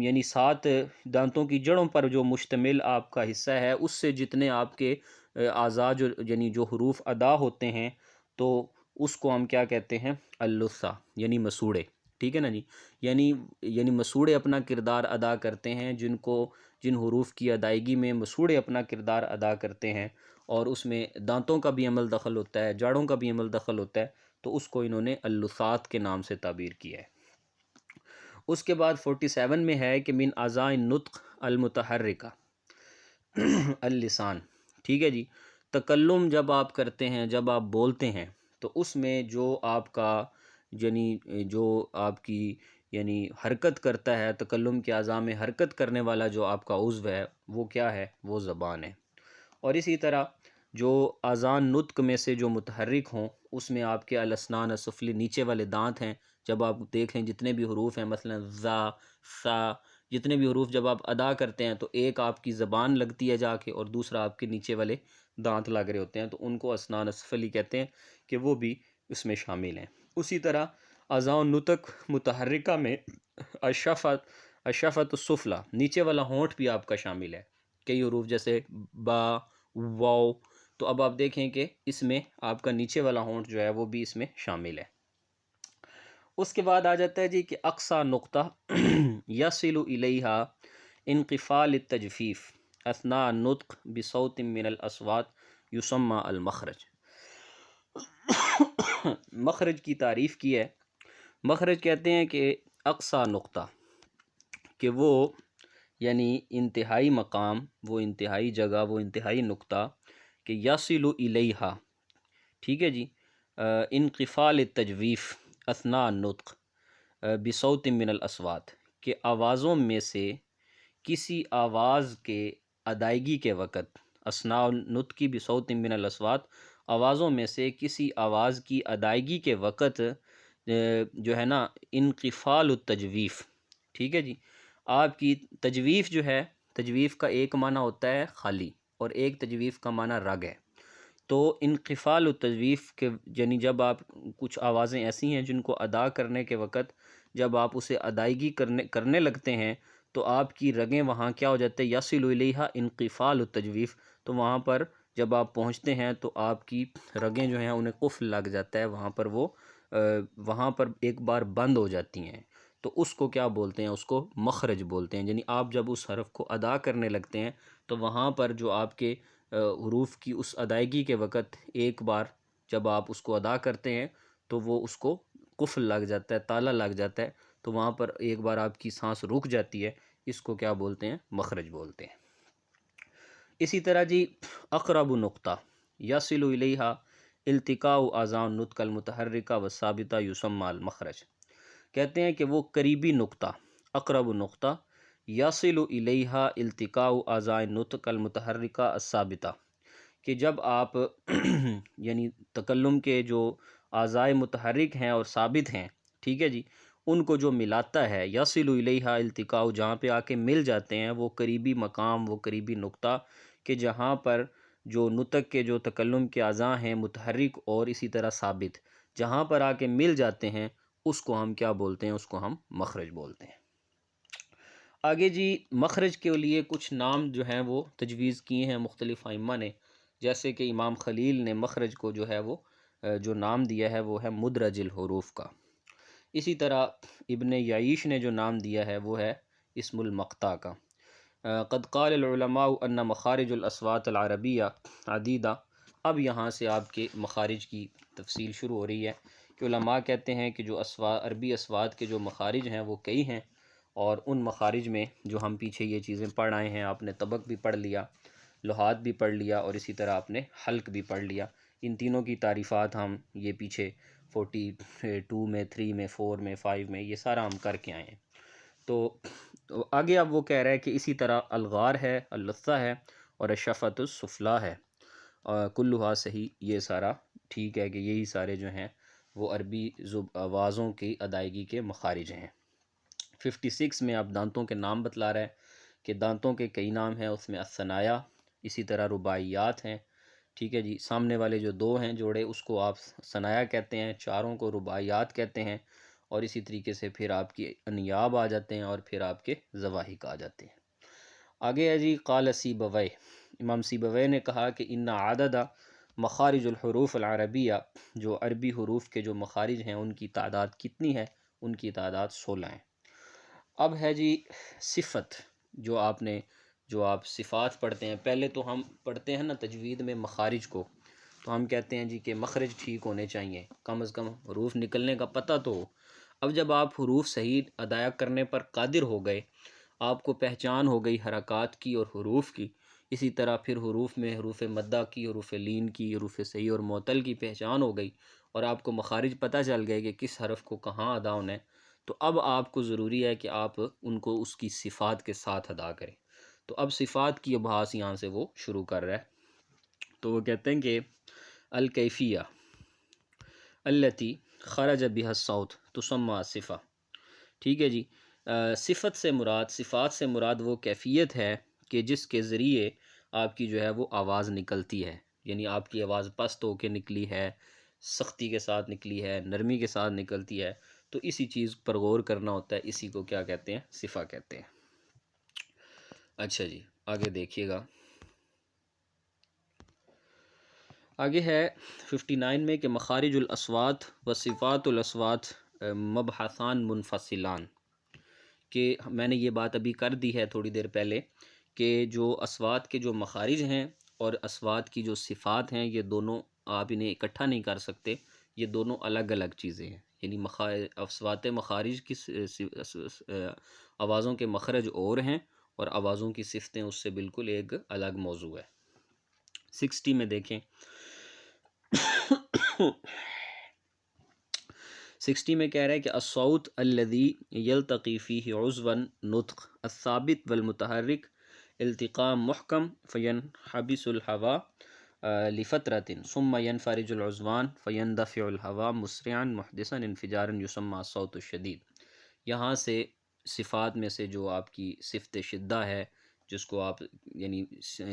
S1: یعنی 7 دانتوں کی جڑوں پر جو مشتمل آپ کا حصہ ہے، اس سے جتنے آپ کے اعضاء جو یعنی جو حروف ادا ہوتے ہیں، تو اس کو ہم کیا کہتے ہیں؟ اللثہ، یعنی مسوڑے، ٹھیک ہے نا جی، یعنی مسوڑے اپنا کردار ادا کرتے ہیں، جن حروف کی ادائیگی میں مسوڑے اپنا کردار ادا کرتے ہیں، اور اس میں دانتوں کا بھی عمل دخل ہوتا ہے، جاڑوں کا بھی عمل دخل ہوتا ہے، تو اس کو انہوں نے اللثات کے نام سے تعبیر کیا ہے۔ اس کے بعد 47 میں ہے کہ من اعضاء النطق المتحرکہ اللسان، ٹھیک ہے جی، تکلم جب آپ کرتے ہیں، جب آپ بولتے ہیں، تو اس میں جو آپ کا یعنی جو آپ کی یعنی حرکت کرتا ہے، تکلم کے اعضاء میں حرکت کرنے والا جو آپ کا عضو ہے، وہ کیا ہے؟ وہ زبان ہے۔ اور اسی طرح جو اعضاء نطق میں سے جو متحرک ہوں، اس میں آپ کے الاسنان السفلی، نیچے والے دانت ہیں، جب آپ دیکھ لیں جتنے بھی حروف ہیں، مثلا ذا، سا، جتنے بھی حروف جب آپ ادا کرتے ہیں، تو ایک آپ کی زبان لگتی ہے جا کے، اور دوسرا آپ کے نیچے والے دانت لگ رہے ہوتے ہیں، تو ان کو اسنان السفلی کہتے ہیں، کہ وہ بھی اس میں شامل ہیں۔ اسی طرح اعضاء النطق متحرکہ میں الشفۃ السفلی، نیچے والا ہونٹ بھی آپ کا شامل ہے، کئی حروف جیسے با، واو، تو اب آپ دیکھیں کہ اس میں آپ کا نیچے والا ہونٹ جو ہے وہ بھی اس میں شامل ہے۔ اس کے بعد آ جاتا ہے جی کہ اقصی نقطہ یصل الیہا انقفال التجفیف اثناء النطق بصوت من الاصوات یسمى المخرج۔ مخرج کی تعریف کی ہے، مخرج کہتے ہیں کہ اقصی نقطہ، کہ وہ یعنی انتہائی مقام، وہ انتہائی جگہ، وہ انتہائی نقطہ، کہ یصل الیہا، ٹھیک ہے جی، انقفال التجویف اثناء النطق بصوت من الاصوات، کہ آوازوں میں سے کسی آواز کے ادائیگی کے وقت، اثناء النطق بصوت من الاصوات، آوازوں میں سے کسی آواز کی ادائیگی کے وقت جو ہے نا، انقفال التجویف، ٹھیک ہے جی، آپ کی تجویف جو ہے، تجویف کا ایک معنی ہوتا ہے خالی، اور ایک تجویف کا معنی رگ ہے، تو انقفال التجویف کے یعنی جب آپ کچھ آوازیں ایسی ہیں جن کو ادا کرنے کے وقت جب آپ اسے ادائیگی کرنے لگتے ہیں، تو آپ کی رگیں وہاں کیا ہو جاتے ہیں؟ یصل الیہا انقفال التجویف، تو وہاں پر جب آپ پہنچتے ہیں تو آپ کی رگیں جو ہیں انہیں قفل لگ جاتا ہے، وہاں پر ایک بار بند ہو جاتی ہیں، تو اس کو کیا بولتے ہیں؟ اس کو مخرج بولتے ہیں، یعنی آپ جب اس حرف کو ادا کرنے لگتے ہیں تو وہاں پر جو آپ کے حروف کی اس ادائیگی کے وقت ایک بار جب آپ اس کو ادا کرتے ہیں تو وہ اس کو قفل لگ جاتا ہے، تالا لگ جاتا ہے، تو وہاں پر ایک بار آپ کی سانس رک جاتی ہے، اس کو کیا بولتے ہیں؟ مخرج بولتے ہیں۔ اسی طرح جی اقرب نقطہ یصل الیہا التقاء اعضاء النطق المتحرکہ والثابتہ یسمى المخرج، کہتے ہیں کہ وہ قریبی نقطہ، اقرب نقطہ یصل الیہا التقاء اعضاء النطق المتحرکہ الثابتہ، کہ جب آپ یعنی تکلم کے جو اعضاء متحرک ہیں اور ثابت ہیں، ٹھیک ہے جی، ان کو جو ملاتا ہے، یصل الیہا التقاء، جہاں پہ آ کے مل جاتے ہیں، وہ قریبی مقام، وہ قریبی نقطہ، کہ جہاں پر جو نطق کے جو تکلم کے اعضاء ہیں متحرک اور اسی طرح ثابت، جہاں پر آ کے مل جاتے ہیں، اس کو ہم کیا بولتے ہیں؟ اس کو ہم مخرج بولتے ہیں۔ آگے جی مخرج کے لیے کچھ نام جو ہیں وہ تجویز کیے ہیں مختلف ائمہ نے، جیسے کہ امام خلیل نے مخرج کو جو ہے وہ جو نام دیا ہے وہ ہے مدرج الحروف کا، اسی طرح ابن یعیش نے جو نام دیا ہے وہ ہے اسم المقطع کا۔ قد قال العلماء ان مخارج الاصوات العربیہ عدیدہ، اب یہاں سے آپ کے مخارج کی تفصیل شروع ہو رہی ہے کہ علماء کہتے ہیں کہ جو عربی اصوات کے جو مخارج ہیں وہ کئی ہیں، اور ان مخارج میں جو ہم پیچھے یہ چیزیں پڑھ آئے ہیں، آپ نے طبق بھی پڑھ لیا، لحاظ بھی پڑھ لیا، اور اسی طرح آپ نے حلق بھی پڑھ لیا ان تینوں کی تعریفات ہم یہ پیچھے 42 میں، 3 میں، 4 میں، 5 میں یہ سارا ہم کر کے آئے ہیں۔ تو آگے اب وہ کہہ رہا ہے کہ اسی طرح الغار ہے، اللثہ ہے، اور الشفۃ السفلیٰ ہے، کلھا صحیح، یہ سارا ٹھیک ہے کہ یہی سارے جو ہیں وہ عربی آوازوں کی ادائیگی کے مخارج ہیں۔ 56 میں آپ دانتوں کے نام بتلا رہا ہے کہ دانتوں کے کئی نام ہیں، اس میں الثنایا، اسی طرح رباعیات ہیں، ٹھیک ہے جی، سامنے والے جو دو ہیں جوڑے اس کو آپ ثنایا کہتے ہیں، چاروں کو رباعیات کہتے ہیں، اور اسی طریقے سے پھر آپ کی انیاب آ جاتے ہیں اور پھر آپ کے زواحق آ جاتے ہیں۔ آگے ہے جی قال سیبویہ، امام سیبویہ نے کہا کہ ان عدد مخارج الحروف العربیہ، جو عربی حروف کے جو مخارج ہیں ان کی تعداد کتنی ہے؟ ان کی تعداد 16 ہیں۔ اب ہے جی صفت، جو آپ صفات پڑھتے ہیں، پہلے تو ہم پڑھتے ہیں نا تجوید میں مخارج کو، تو ہم کہتے ہیں جی کہ مخرج ٹھیک ہونے چاہیے، کم از کم حروف نکلنے کا پتہ تو ہو۔ اب جب آپ حروف صحیح ادا کرنے پر قادر ہو گئے، آپ کو پہچان ہو گئی حرکات کی اور حروف کی، اسی طرح پھر حروف میں حروف مدہ کی، حروف لین کی، حروف صحیح اور معتل کی پہچان ہو گئی، اور آپ کو مخارج پتہ چل گئے کہ کس حرف کو کہاں ادا ہونا ہے، تو اب آپ کو ضروری ہے کہ آپ ان کو اس کی صفات کے ساتھ ادا کریں۔ تو اب صفات کی ابحاث یہاں سے وہ شروع کر رہا ہے، تو وہ کہتے ہیں کہ الکیفیہ التی خرج بها الصوت تسمى صفہ، ٹھیک ہے جی، صفات سے مراد وہ کیفیت ہے کہ جس کے ذریعے آپ کی جو ہے وہ آواز نکلتی ہے، یعنی آپ کی آواز پست ہو کے نکلی ہے، سختی کے ساتھ نکلی ہے، نرمی کے ساتھ نکلتی ہے، تو اسی چیز پر غور کرنا ہوتا ہے، اسی کو کیا کہتے ہیں؟ صفہ کہتے ہیں۔ اچھا جی، آگے دیکھیے گا، آگے ہے 59 میں کہ مخارج الاصوات و صفات الاصوات مبحثان منفصلان، کہ میں نے یہ بات ابھی کر دی ہے تھوڑی دیر پہلے کہ جو اصوات کے جو مخارج ہیں اور اصوات کی جو صفات ہیں، یہ دونوں آپ انہیں اکٹھا نہیں کر سکتے، یہ دونوں الگ الگ چیزیں ہیں، یعنی اصوات مخارج کی آوازوں کے مخرج اور ہیں، اور آوازوں کی صفتیں اس سے بالکل ایک الگ موضوع ہے۔ 60 میں دیکھیں، 60 میں کہہ رہا ہے کہ الصوت الذي يلتقي فيه عضوا نطق الثابت والمتحرك التقاء محكم فينحبس الهواء لفترة ثم ينفرج العضوان فيندفع الهواء مسرعا محدثا انفجارا يسمى الصوت الشديد۔ یہاں سے صفات میں سے جو آپ کی صفت شدہ ہے، جس کو آپ یعنی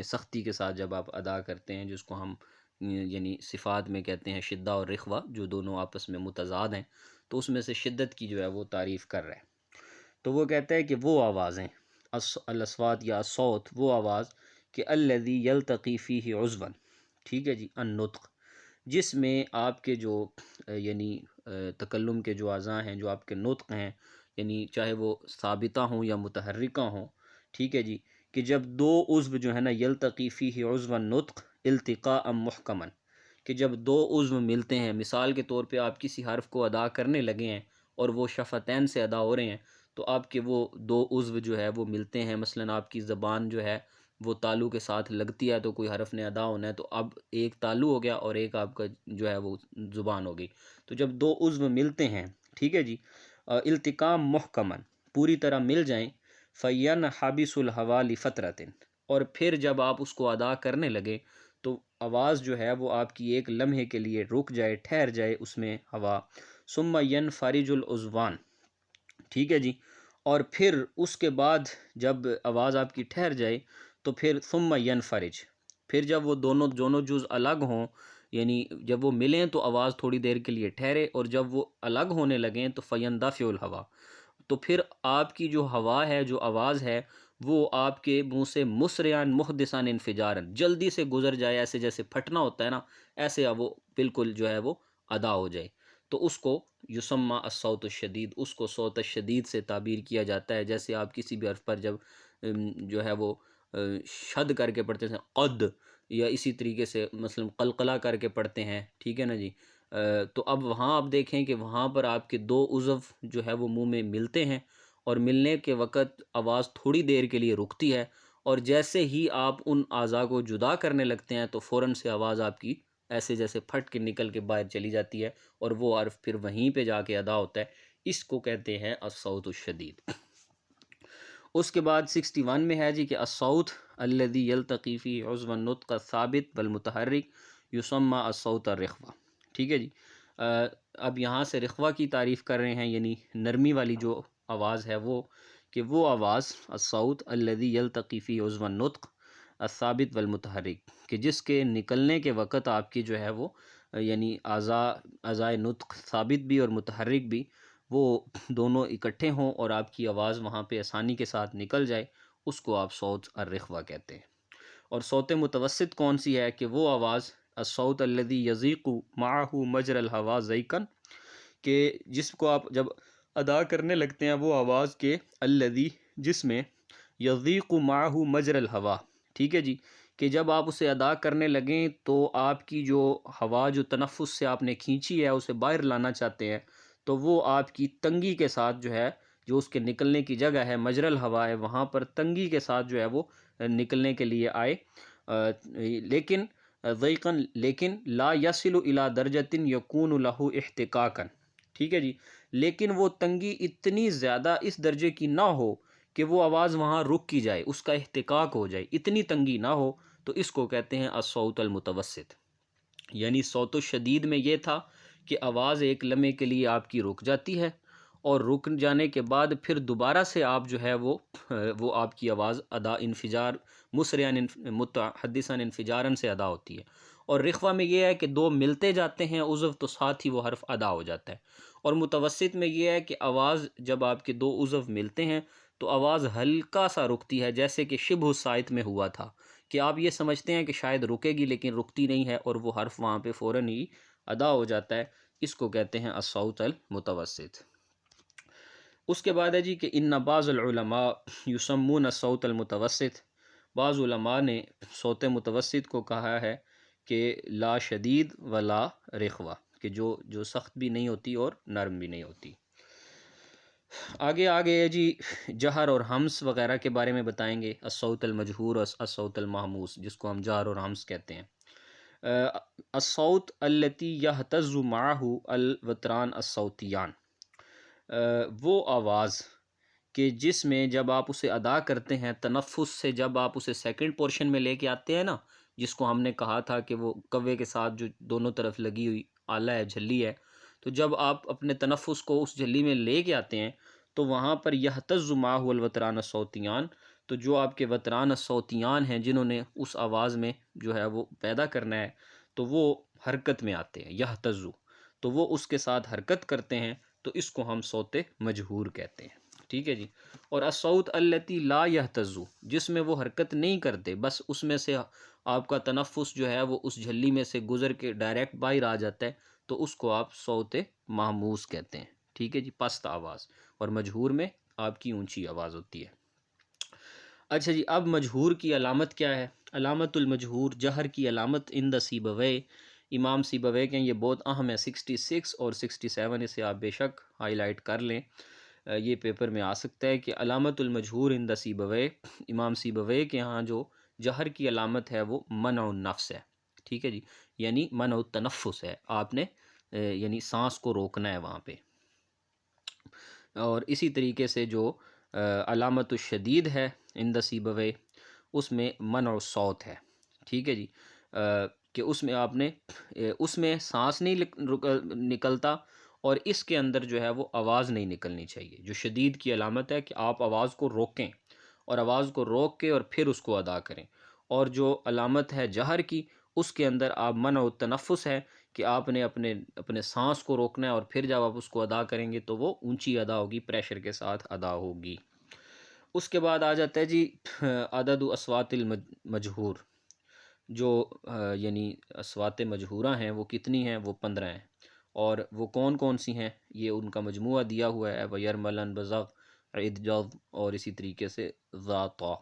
S1: سختی کے ساتھ جب آپ ادا کرتے ہیں، جس کو ہم یعنی صفات میں کہتے ہیں شدہ اور رخوہ، جو دونوں آپس میں متضاد ہیں، تو اس میں سے شدت کی جو ہے وہ تعریف کر رہے ہیں۔ تو وہ کہتا ہے کہ وہ آوازیں الاصوات یا صوت، وہ آواز کہ الذی یلتقی فیہ عضوا، ٹھیک ہے جی، النطق، جس میں آپ کے جو یعنی تکلم کے جو اعضاء ہیں، جو آپ کے نطق ہیں، یعنی چاہے وہ ثابتہ ہوں یا متحرکہ ہوں، ٹھیک ہے جی، کہ جب دو عضو جو ہے نا یلتقی فیہ عضو النطق التقاء محکما، کہ جب دو عضو ملتے ہیں، مثال کے طور پہ آپ کسی حرف کو ادا کرنے لگے ہیں اور وہ شفتین سے ادا ہو رہے ہیں، تو آپ کے وہ دو عضو جو ہے وہ ملتے ہیں، مثلا آپ کی زبان جو ہے وہ تالو کے ساتھ لگتی ہے، تو کوئی حرف نے ادا ہونا ہے، تو اب ایک تالو ہو گیا اور ایک آپ کا جو ہے وہ زبان ہو گئی، تو جب دو عضو ملتے ہیں، ٹھیک ہے جی، التقاء محکما، پوری طرح مل جائیں، فینحبس الہوا لفترۃ، اور پھر جب آپ اس کو ادا کرنے لگے تو آواز جو ہے وہ آپ کی ایک لمحے کے لیے رک جائے، ٹھہر جائے اس میں ہوا، ثم ینفرج العضوان، ٹھیک ہے جی، اور پھر اس کے بعد جب آواز آپ کی ٹھہر جائے تو پھر ثم ینفرج، پھر جب وہ دونوں جز الگ ہوں، یعنی جب وہ ملیں تو آواز تھوڑی دیر کے لیے ٹھہرے، اور جب وہ الگ ہونے لگیں تو فیندفع الہوا، تو پھر آپ کی جو ہوا ہے، جو آواز ہے، وہ آپ کے منہ سے مسرعاً محدثاً انفجاراً، جلدی سے گزر جائے، ایسے جیسے پھٹنا ہوتا ہے نا، ایسے وہ بالکل جو ہے وہ ادا ہو جائے، تو اس کو یسمى الصوت الشدید، اس کو صوت الشدید سے تعبیر کیا جاتا ہے۔ جیسے آپ کسی بھی حرف پر جب جو ہے وہ شد کر کے پڑھتے ہیں قد، یا اسی طریقے سے مثلا قلقلہ کر کے پڑھتے ہیں، ٹھیک ہے نا جی، تو اب وہاں آپ دیکھیں کہ وہاں پر آپ کے دو عضو جو ہے وہ منہ میں ملتے ہیں، اور ملنے کے وقت آواز تھوڑی دیر کے لیے رکتی ہے، اور جیسے ہی آپ ان اعضاء کو جدا کرنے لگتے ہیں تو فوراً سے آواز آپ کی ایسے جیسے پھٹ کے نکل کے باہر چلی جاتی ہے اور وہ حرف پھر وہیں پہ جا کے ادا ہوتا ہے، اس کو کہتے ہیں الصوت الشدید۔ اس کے بعد 61 میں ہے جی کہ الصوت الذی یلتقی فی عضو النطق الثابت والمتحرک یسمى الصوت الرخوہ، ٹھیک ہے جی۔ اب یہاں سے رخوہ کی تعریف کر رہے ہیں، یعنی نرمی والی جو آواز ہے وہ، کہ وہ آواز الصوت الذی یلتقی فی عضو النطق الثابت والمتحرک، کہ جس کے نکلنے کے وقت آپ کی جو ہے وہ یعنی اعضائے نطق ثابت بھی اور متحرک بھی وہ دونوں اکٹھے ہوں اور آپ کی آواز وہاں پہ آسانی کے ساتھ نکل جائے، اس کو آپ صوت الرخوہ کہتے ہیں۔ اور صوت متوسط کون سی ہے؟ کہ وہ آواز الصوت الذی یضیق معہ مجرى الہوا ضیقا، کہ جس کو آپ جب ادا کرنے لگتے ہیں وہ آواز کے الذی جس میں یضیق معہ مجرى الہوا، ٹھیک ہے جی، کہ جب آپ اسے ادا کرنے لگیں تو آپ کی جو ہوا جو تنفس سے آپ نے کھینچی ہے اسے باہر لانا چاہتے ہیں، تو وہ آپ کی تنگی کے ساتھ جو ہے، جو اس کے نکلنے کی جگہ ہے مجرى الہوا ہے، وہاں پر تنگی کے ساتھ جو ہے وہ نکلنے کے لیے آئے، لیکن ضیقاً، لیکن لا یصل الی درجۃ یکون لہ احتکاکا، ٹھیک ہے جی، لیکن وہ تنگی اتنی زیادہ اس درجے کی نہ ہو کہ وہ آواز وہاں رک کی جائے، اس کا احتکاک ہو جائے، اتنی تنگی نہ ہو، تو اس کو کہتے ہیں الصوت المتوسط۔ یعنی صوت الشدید میں یہ تھا کہ آواز ایک لمحے کے لیے آپ کی رک جاتی ہے، اور رک جانے کے بعد پھر دوبارہ سے آپ جو ہے وہ آپ کی آواز ادا انفجار مسرعاً متحدثاً انفجاراً سے ادا ہوتی ہے۔ اور رخوہ میں یہ ہے کہ دو ملتے جاتے ہیں عضو تو ساتھ ہی وہ حرف ادا ہو جاتا ہے، اور متوسط میں یہ ہے کہ آواز جب آپ کے دو عضو ملتے ہیں تو آواز ہلکا سا رکتی ہے، جیسے کہ شبہ السائت میں ہوا تھا کہ آپ یہ سمجھتے ہیں کہ شاید رکے گی لیکن رکتی نہیں ہے، اور وہ حرف وہاں پہ فوراً ہی ادا ہو جاتا ہے، اس کو کہتے ہیں الصوت المتوسط۔ اس کے بعد ہے جی کہ ان بعض العلماء یسمون الصوت المتوسط، بعض علماء نے صوت متوسط کو کہا ہے کہ لا شدید ولا رخوہ، کہ جو سخت بھی نہیں ہوتی اور نرم بھی نہیں ہوتی۔ آگے ہے جی جہر اور ہمس وغیرہ کے بارے میں بتائیں گے، الصوت المجہور اور الصوت المحموس، جس کو ہم جہر اور ہمس کہتے ہیں۔ الصوت التی یہتز معہ الوتران الصوتیان، وہ آواز کہ جس میں جب آپ اسے ادا کرتے ہیں تنفس سے، جب آپ اسے سیکنڈ پورشن میں لے کے آتے ہیں نا، جس کو ہم نے کہا تھا کہ وہ کوے کے ساتھ جو دونوں طرف لگی ہوئی آلہ ہے، جھلی ہے، تو جب آپ اپنے تنفس کو اس جھلی میں لے کے آتے ہیں تو وہاں پر یہتز معہ الوتران الصوتیان، تو جو آپ کے وتران الصوتیان ہیں جنہوں نے اس آواز میں جو ہے وہ پیدا کرنا ہے، تو وہ حرکت میں آتے ہیں، یہتزو، تو وہ اس کے ساتھ حرکت کرتے ہیں، تو اس کو ہم صوت مجہور کہتے ہیں، ٹھیک ہے جی۔ اور الصوت التی لا یہتزو، جس میں وہ حرکت نہیں کرتے، بس اس میں سے آپ کا تنفس جو ہے وہ اس جھلی میں سے گزر کے ڈائریکٹ باہر آ جاتا ہے، تو اس کو آپ صوت محموس کہتے ہیں، ٹھیک ہے جی، پست آواز، اور مجہور میں آپ کی اونچی آواز ہوتی ہے۔ اچھا جی، اب مجہور کی علامت کیا ہے؟ علامت المجہور، جہر کی علامت عند سیبویہ، امام سیبویہ کے یہ بہت اہم ہے، 66 اور 67 اسے آپ بے شک ہائی لائٹ کر لیں، یہ پیپر میں آ سکتا ہے کہ علامت المجہور عند سیبویہ، امام سیبویہ کے ہاں جو جہر کی علامت ہے وہ منع النفس ہے، ٹھیک ہے جی، یعنی منع التنفس ہے، آپ نے یعنی سانس کو روکنا ہے وہاں پہ۔ اور اسی طریقے سے جو علامت الشدید ہے عند سیبویہ، اس میں منع الصوت ہے، ٹھیک ہے جی، کہ اس میں آپ نے اس میں سانس نہیں نکلتا، اور اس کے اندر جو ہے وہ آواز نہیں نکلنی چاہیے۔ جو شدید کی علامت ہے کہ آپ آواز کو روکیں، اور آواز کو روک کے اور پھر اس کو ادا کریں، اور جو علامت ہے جہر کی، اس کے اندر آپ منع التنفس ہے کہ آپ نے اپنے سانس کو روکنا ہے، اور پھر جب آپ اس کو ادا کریں گے تو وہ اونچی ادا ہوگی، پریشر کے ساتھ ادا ہوگی۔ اس کے بعد آ جاتا ہے جی عدد اصوات المجہور، جو یعنی اصوات مجہورہ ہیں وہ کتنی ہیں؟ وہ 15 ہیں، اور وہ کون کون سی ہیں؟ یہ ان کا مجموعہ دیا ہوا ہے، ویرملن، بزغ، عدجض، اور اسی طریقے سے ذاتا،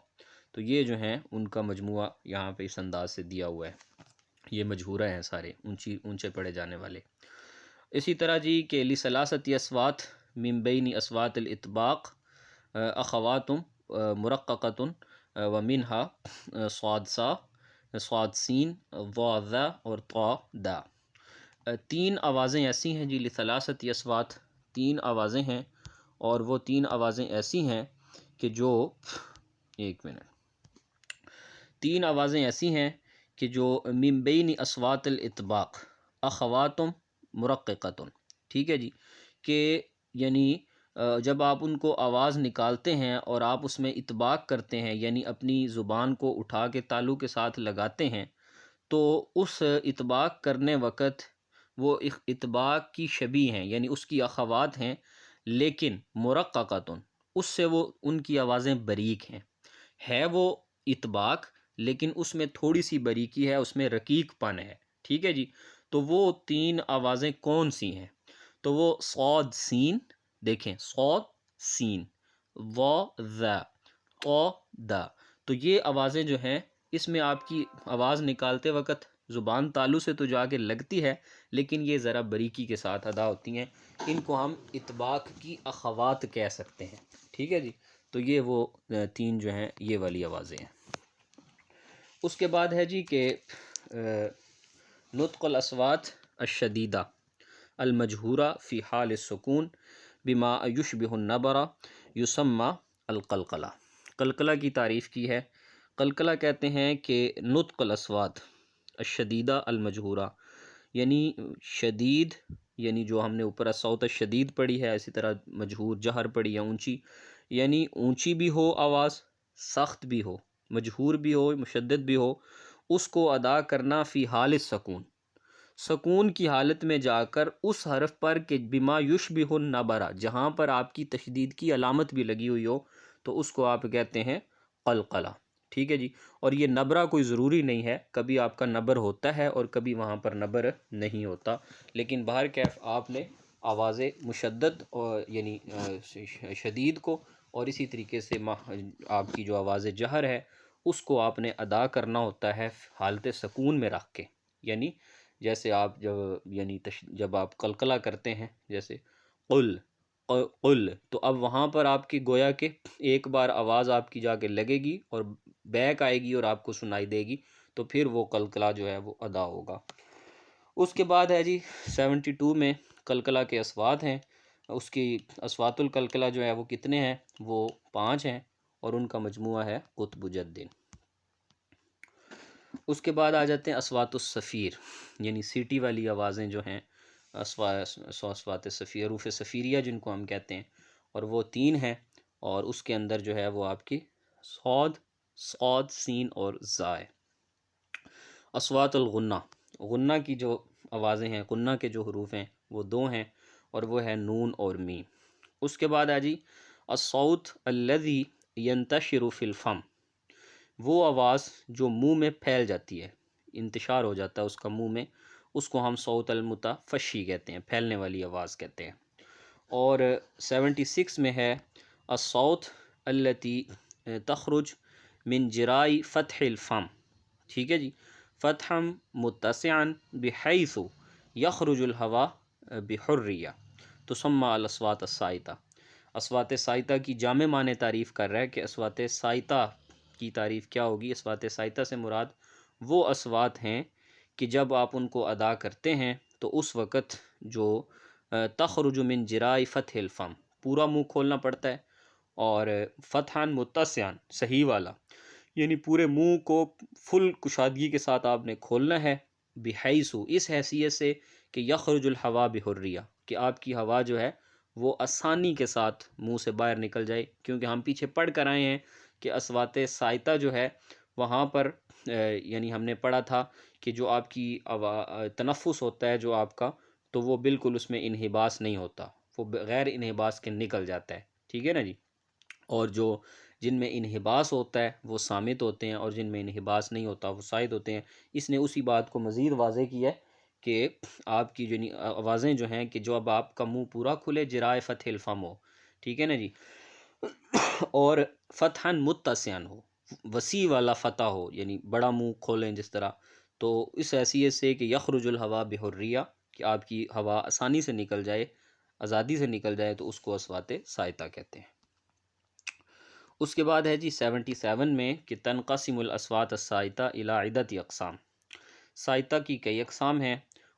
S1: تو یہ جو ہیں ان کا مجموعہ یہاں پہ اس انداز سے دیا ہوا ہے، یہ مجہورہ ہیں سارے، اونچے پڑھے جانے والے۔ اسی طرح جی کہ لثلاثت اصوات من بین اصوات الاطباق اخوات مرققۃ ومنہا صادسا صاد سین، ضا ذا اور طا دا۔ تین آوازیں ایسی ہیں جی، لثلاثت اصوات، تین آوازیں ہیں، اور وہ تین آوازیں ایسی ہیں کہ جو ایک منٹ، تین آوازیں ایسی ہیں کہ جو من بین اصوات الاطباق اخواتم مرققتن، ٹھیک ہے جی، کہ یعنی جب آپ ان کو آواز نکالتے ہیں اور آپ اس میں اطباق کرتے ہیں، یعنی اپنی زبان کو اٹھا کے تالو کے ساتھ لگاتے ہیں، تو اس اطباق کرنے وقت وہ اطباق کی شبیہ ہیں، یعنی اس کی اخوات ہیں، لیکن مرققتن، اس سے وہ ان کی آوازیں باریک ہیں، ہے وہ اطباق لیکن اس میں تھوڑی سی باریکی ہے، اس میں رقیق پن ہے، ٹھیک ہے جی۔ تو وہ تین آوازیں کون سی ہیں؟ تو وہ صاد سین، دیکھیں صاد سین، وا ذا، قا دا، تو یہ آوازیں جو ہیں اس میں آپ کی آواز نکالتے وقت زبان تالو سے تو جا کے لگتی ہے، لیکن یہ ذرا باریکی کے ساتھ ادا ہوتی ہیں، ان کو ہم اطباق کی اخوات کہہ سکتے ہیں، ٹھیک ہے جی۔ تو یہ وہ تین جو ہیں یہ والی آوازیں ہیں۔ اس کے بعد ہے جی کہ نطق الاصوات الشدیدہ المجہورہ فی حال السکون بما یشبہ النبر یسمى القلقلہ۔ قلقلہ کی تعریف کی ہے۔ قلقلہ کہتے ہیں کہ نطق الاصوات الشدیدہ المجہورہ، یعنی شدید، یعنی جو ہم نے اوپر صوت الشدید پڑھی ہے، اسی طرح مجہور جہر پڑھی ہے اونچی، یعنی اونچی بھی ہو آواز، سخت بھی ہو، مجہور بھی ہو، مشدد بھی ہو، اس کو ادا کرنا فی حال السکون، سکون کی حالت میں جا کر اس حرف پر کہ بما یشبہ النبرہ، جہاں پر آپ کی تشدید کی علامت بھی لگی ہوئی ہو، تو اس کو آپ کہتے ہیں قلقلہ، ٹھیک ہے جی۔ اور یہ نبرہ کوئی ضروری نہیں ہے، کبھی آپ کا نبر ہوتا ہے اور کبھی وہاں پر نبر نہیں ہوتا، لیکن بہرکیف آپ نے آواز مشدد اور یعنی شدید کو، اور اسی طریقے سے آپ کی جو آواز جہر ہے اس کو آپ نے ادا کرنا ہوتا ہے حالت سکون میں رکھ کے، یعنی جیسے آپ جب آپ قلقلہ کرتے ہیں، جیسے قل قل، تو اب وہاں پر آپ کی گویا کہ ایک بار آواز آپ کی جا کے لگے گی اور بیک آئے گی اور آپ کو سنائی دے گی، تو پھر وہ قلقلہ جو ہے وہ ادا ہوگا۔ اس کے بعد ہے جی 72 میں قلقلہ کے اصوات ہیں، اس کی اصوات القلقلہ جو ہے وہ کتنے ہیں؟ وہ 5 ہیں، اور ان کا مجموعہ ہے قطب جد۔ اس کے بعد آ جاتے ہیں اصوات الصفیر، یعنی سیٹی والی آوازیں جو ہیں، اصوات صفیر، حروف صفیریہ جن کو ہم کہتے ہیں، اور وہ 3 ہیں، اور اس کے اندر جو ہے وہ آپ کی صاد، صاد سین اور زائے۔ اصوات الغنہ، غنہ کی جو آوازیں ہیں، غنہ کے جو حروف ہیں وہ 2 ہیں، اور وہ ہے نون اور میم۔ اس کے بعد جی الصوت الذی ینتشر فی الفم، وہ آواز جو منہ میں پھیل جاتی ہے، انتشار ہو جاتا ہے اس کا منہ میں، اس کو ہم صوت المتفشی کہتے ہیں، پھیلنے والی آواز کہتے ہیں۔ اور 76 میں ہے الصوت التی تخرج من جرائی فتح الفم، ٹھیک ہے جی، فتحا متسعا بحیث یخرج الہوا بحریہ، تسمى الاصوات الصائتہ۔ اصوات صائتہ کی جامع معنی تعریف کر رہا ہے کہ اصوات صائتہ کی تعریف کیا ہوگی؟ اصوات صائتہ سے مراد وہ اصوات ہیں کہ جب آپ ان کو ادا کرتے ہیں تو اس وقت جو تخرج من جرائی فتح الفم، پورا منہ کھولنا پڑتا ہے، اور فتحاً متسعاً، صحیح والا، یعنی پورے منہ کو فل کشادگی کے ساتھ آپ نے کھولنا ہے، بحیث، اس حیثیت سے کہ یخرج الہوا بحریہ، کہ آپ کی ہوا جو ہے وہ آسانی کے ساتھ منہ سے باہر نکل جائے، کیونکہ ہم پیچھے پڑھ کر آئے ہیں کہ اصوات صائتہ جو ہے وہاں پر یعنی ہم نے پڑھا تھا کہ جو آپ کی تنفس ہوتا ہے جو آپ کا، تو وہ بالکل اس میں انحباس نہیں ہوتا، وہ غیر انحباس کے نکل جاتا ہے، ٹھیک ہے نا جی۔ اور جو جن میں انحباس ہوتا ہے وہ صامت ہوتے ہیں، اور جن میں انحباس نہیں ہوتا وہ صائد ہوتے ہیں۔ اس نے اسی بات کو مزید واضح کیا ہے کہ آپ کی جو آوازیں جو ہیں کہ جو اب آپ کا منہ پورا کھلے، جرائے فتح الفم ہو، ٹھیک ہے نا جی، اور فتحاً متسعاً ہو، وسیع والا فتح ہو، یعنی بڑا منہ کھولیں جس طرح، تو اس حیثیت سے کہ یخرج الہوا بحریہ، کہ آپ کی ہوا آسانی سے نکل جائے، آزادی سے نکل جائے، تو اس کو اصوات صائتہ کہتے ہیں۔ اس کے بعد ہے جی 77 میں کہ تنقسم الاصوات السائطہ الی عدت اقسام، سائطہ کی کئی اقسام ہیں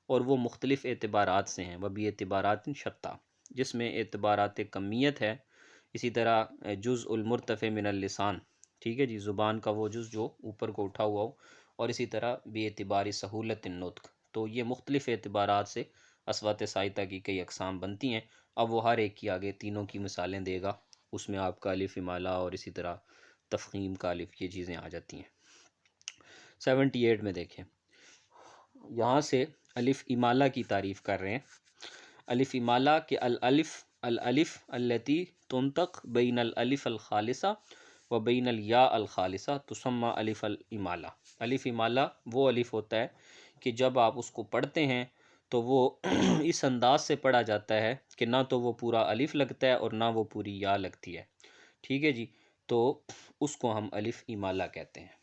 S1: اور وہ مختلف اعتبارات سے ہیں، وبی اعتبارات شتیٰ، جس میں اعتبارات کمیت ہے، اسی طرح جزء المرتفع من اللسان، ٹھیک ہے جی، زبان کا وہ جز جو اوپر کو اٹھا ہوا ہو، اور اسی طرح بے اعتباری سہولت النطق، تو یہ مختلف اعتبارات سے اصوات سائطہ کی کئی اقسام بنتی ہیں۔ اب وہ ہر ایک کی آگے تینوں کی مثالیں دے گا، اس میں آپ کا الف امالہ اور اسی طرح تفخیم کا الف، یہ چیزیں آ جاتی ہیں۔ 78 میں دیکھیں، یہاں سے الف امالہ کی تعریف کر رہے ہیں۔ الف امالہ کے الالف التی تنطق بین الالف الخالصہ و بین الیاء الخالصہ تسمى الف الامالہ۔ الف امالہ وہ الف ہوتا ہے کہ جب آپ اس کو پڑھتے ہیں تو وہ اس انداز سے پڑھا جاتا ہے کہ نہ تو وہ پورا الف لگتا ہے اور نہ وہ پوری یا لگتی ہے، ٹھیک ہے جی، تو اس کو ہم الف امالہ کہتے ہیں۔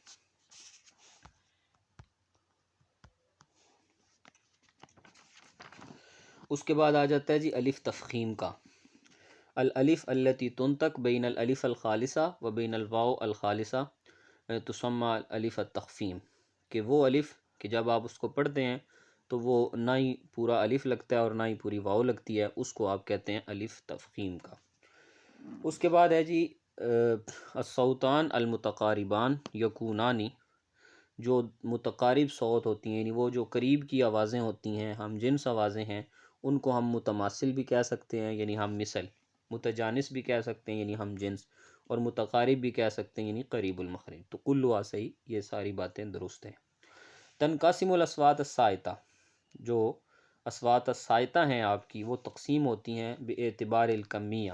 S1: اس کے بعد آ جاتا ہے جی الف تفخیم کا، الالف التی تنطق بین الالف الخالصہ و بین الواو الخالصہ تسمى الف التخفیم، کہ وہ الف کہ جب آپ اس کو پڑھتے ہیں تو وہ نہ ہی پورا الف لگتا ہے اور نہ ہی پوری واو لگتی ہے، اس کو آپ کہتے ہیں الف تفخیم کا۔ اس کے بعد ہے جی الصوتان المتقاربان یکونانی، جو متقارب صوت ہوتی ہیں، یعنی وہ جو قریب کی آوازیں ہوتی ہیں، ہم جنس آوازیں ہیں، ان کو ہم متماثل بھی کہہ سکتے ہیں یعنی ہم مثل، متجانس بھی کہہ سکتے ہیں یعنی ہم جنس، اور متقارب بھی کہہ سکتے ہیں یعنی قریب المخرج، تو کلوا صحیح، یہ ساری باتیں درست ہیں۔ تنقسم الاصوات السائطہ، جو اصوات السائطہ ہیں آپ کی، وہ تقسیم ہوتی ہیں باعتبار الکمیہ۔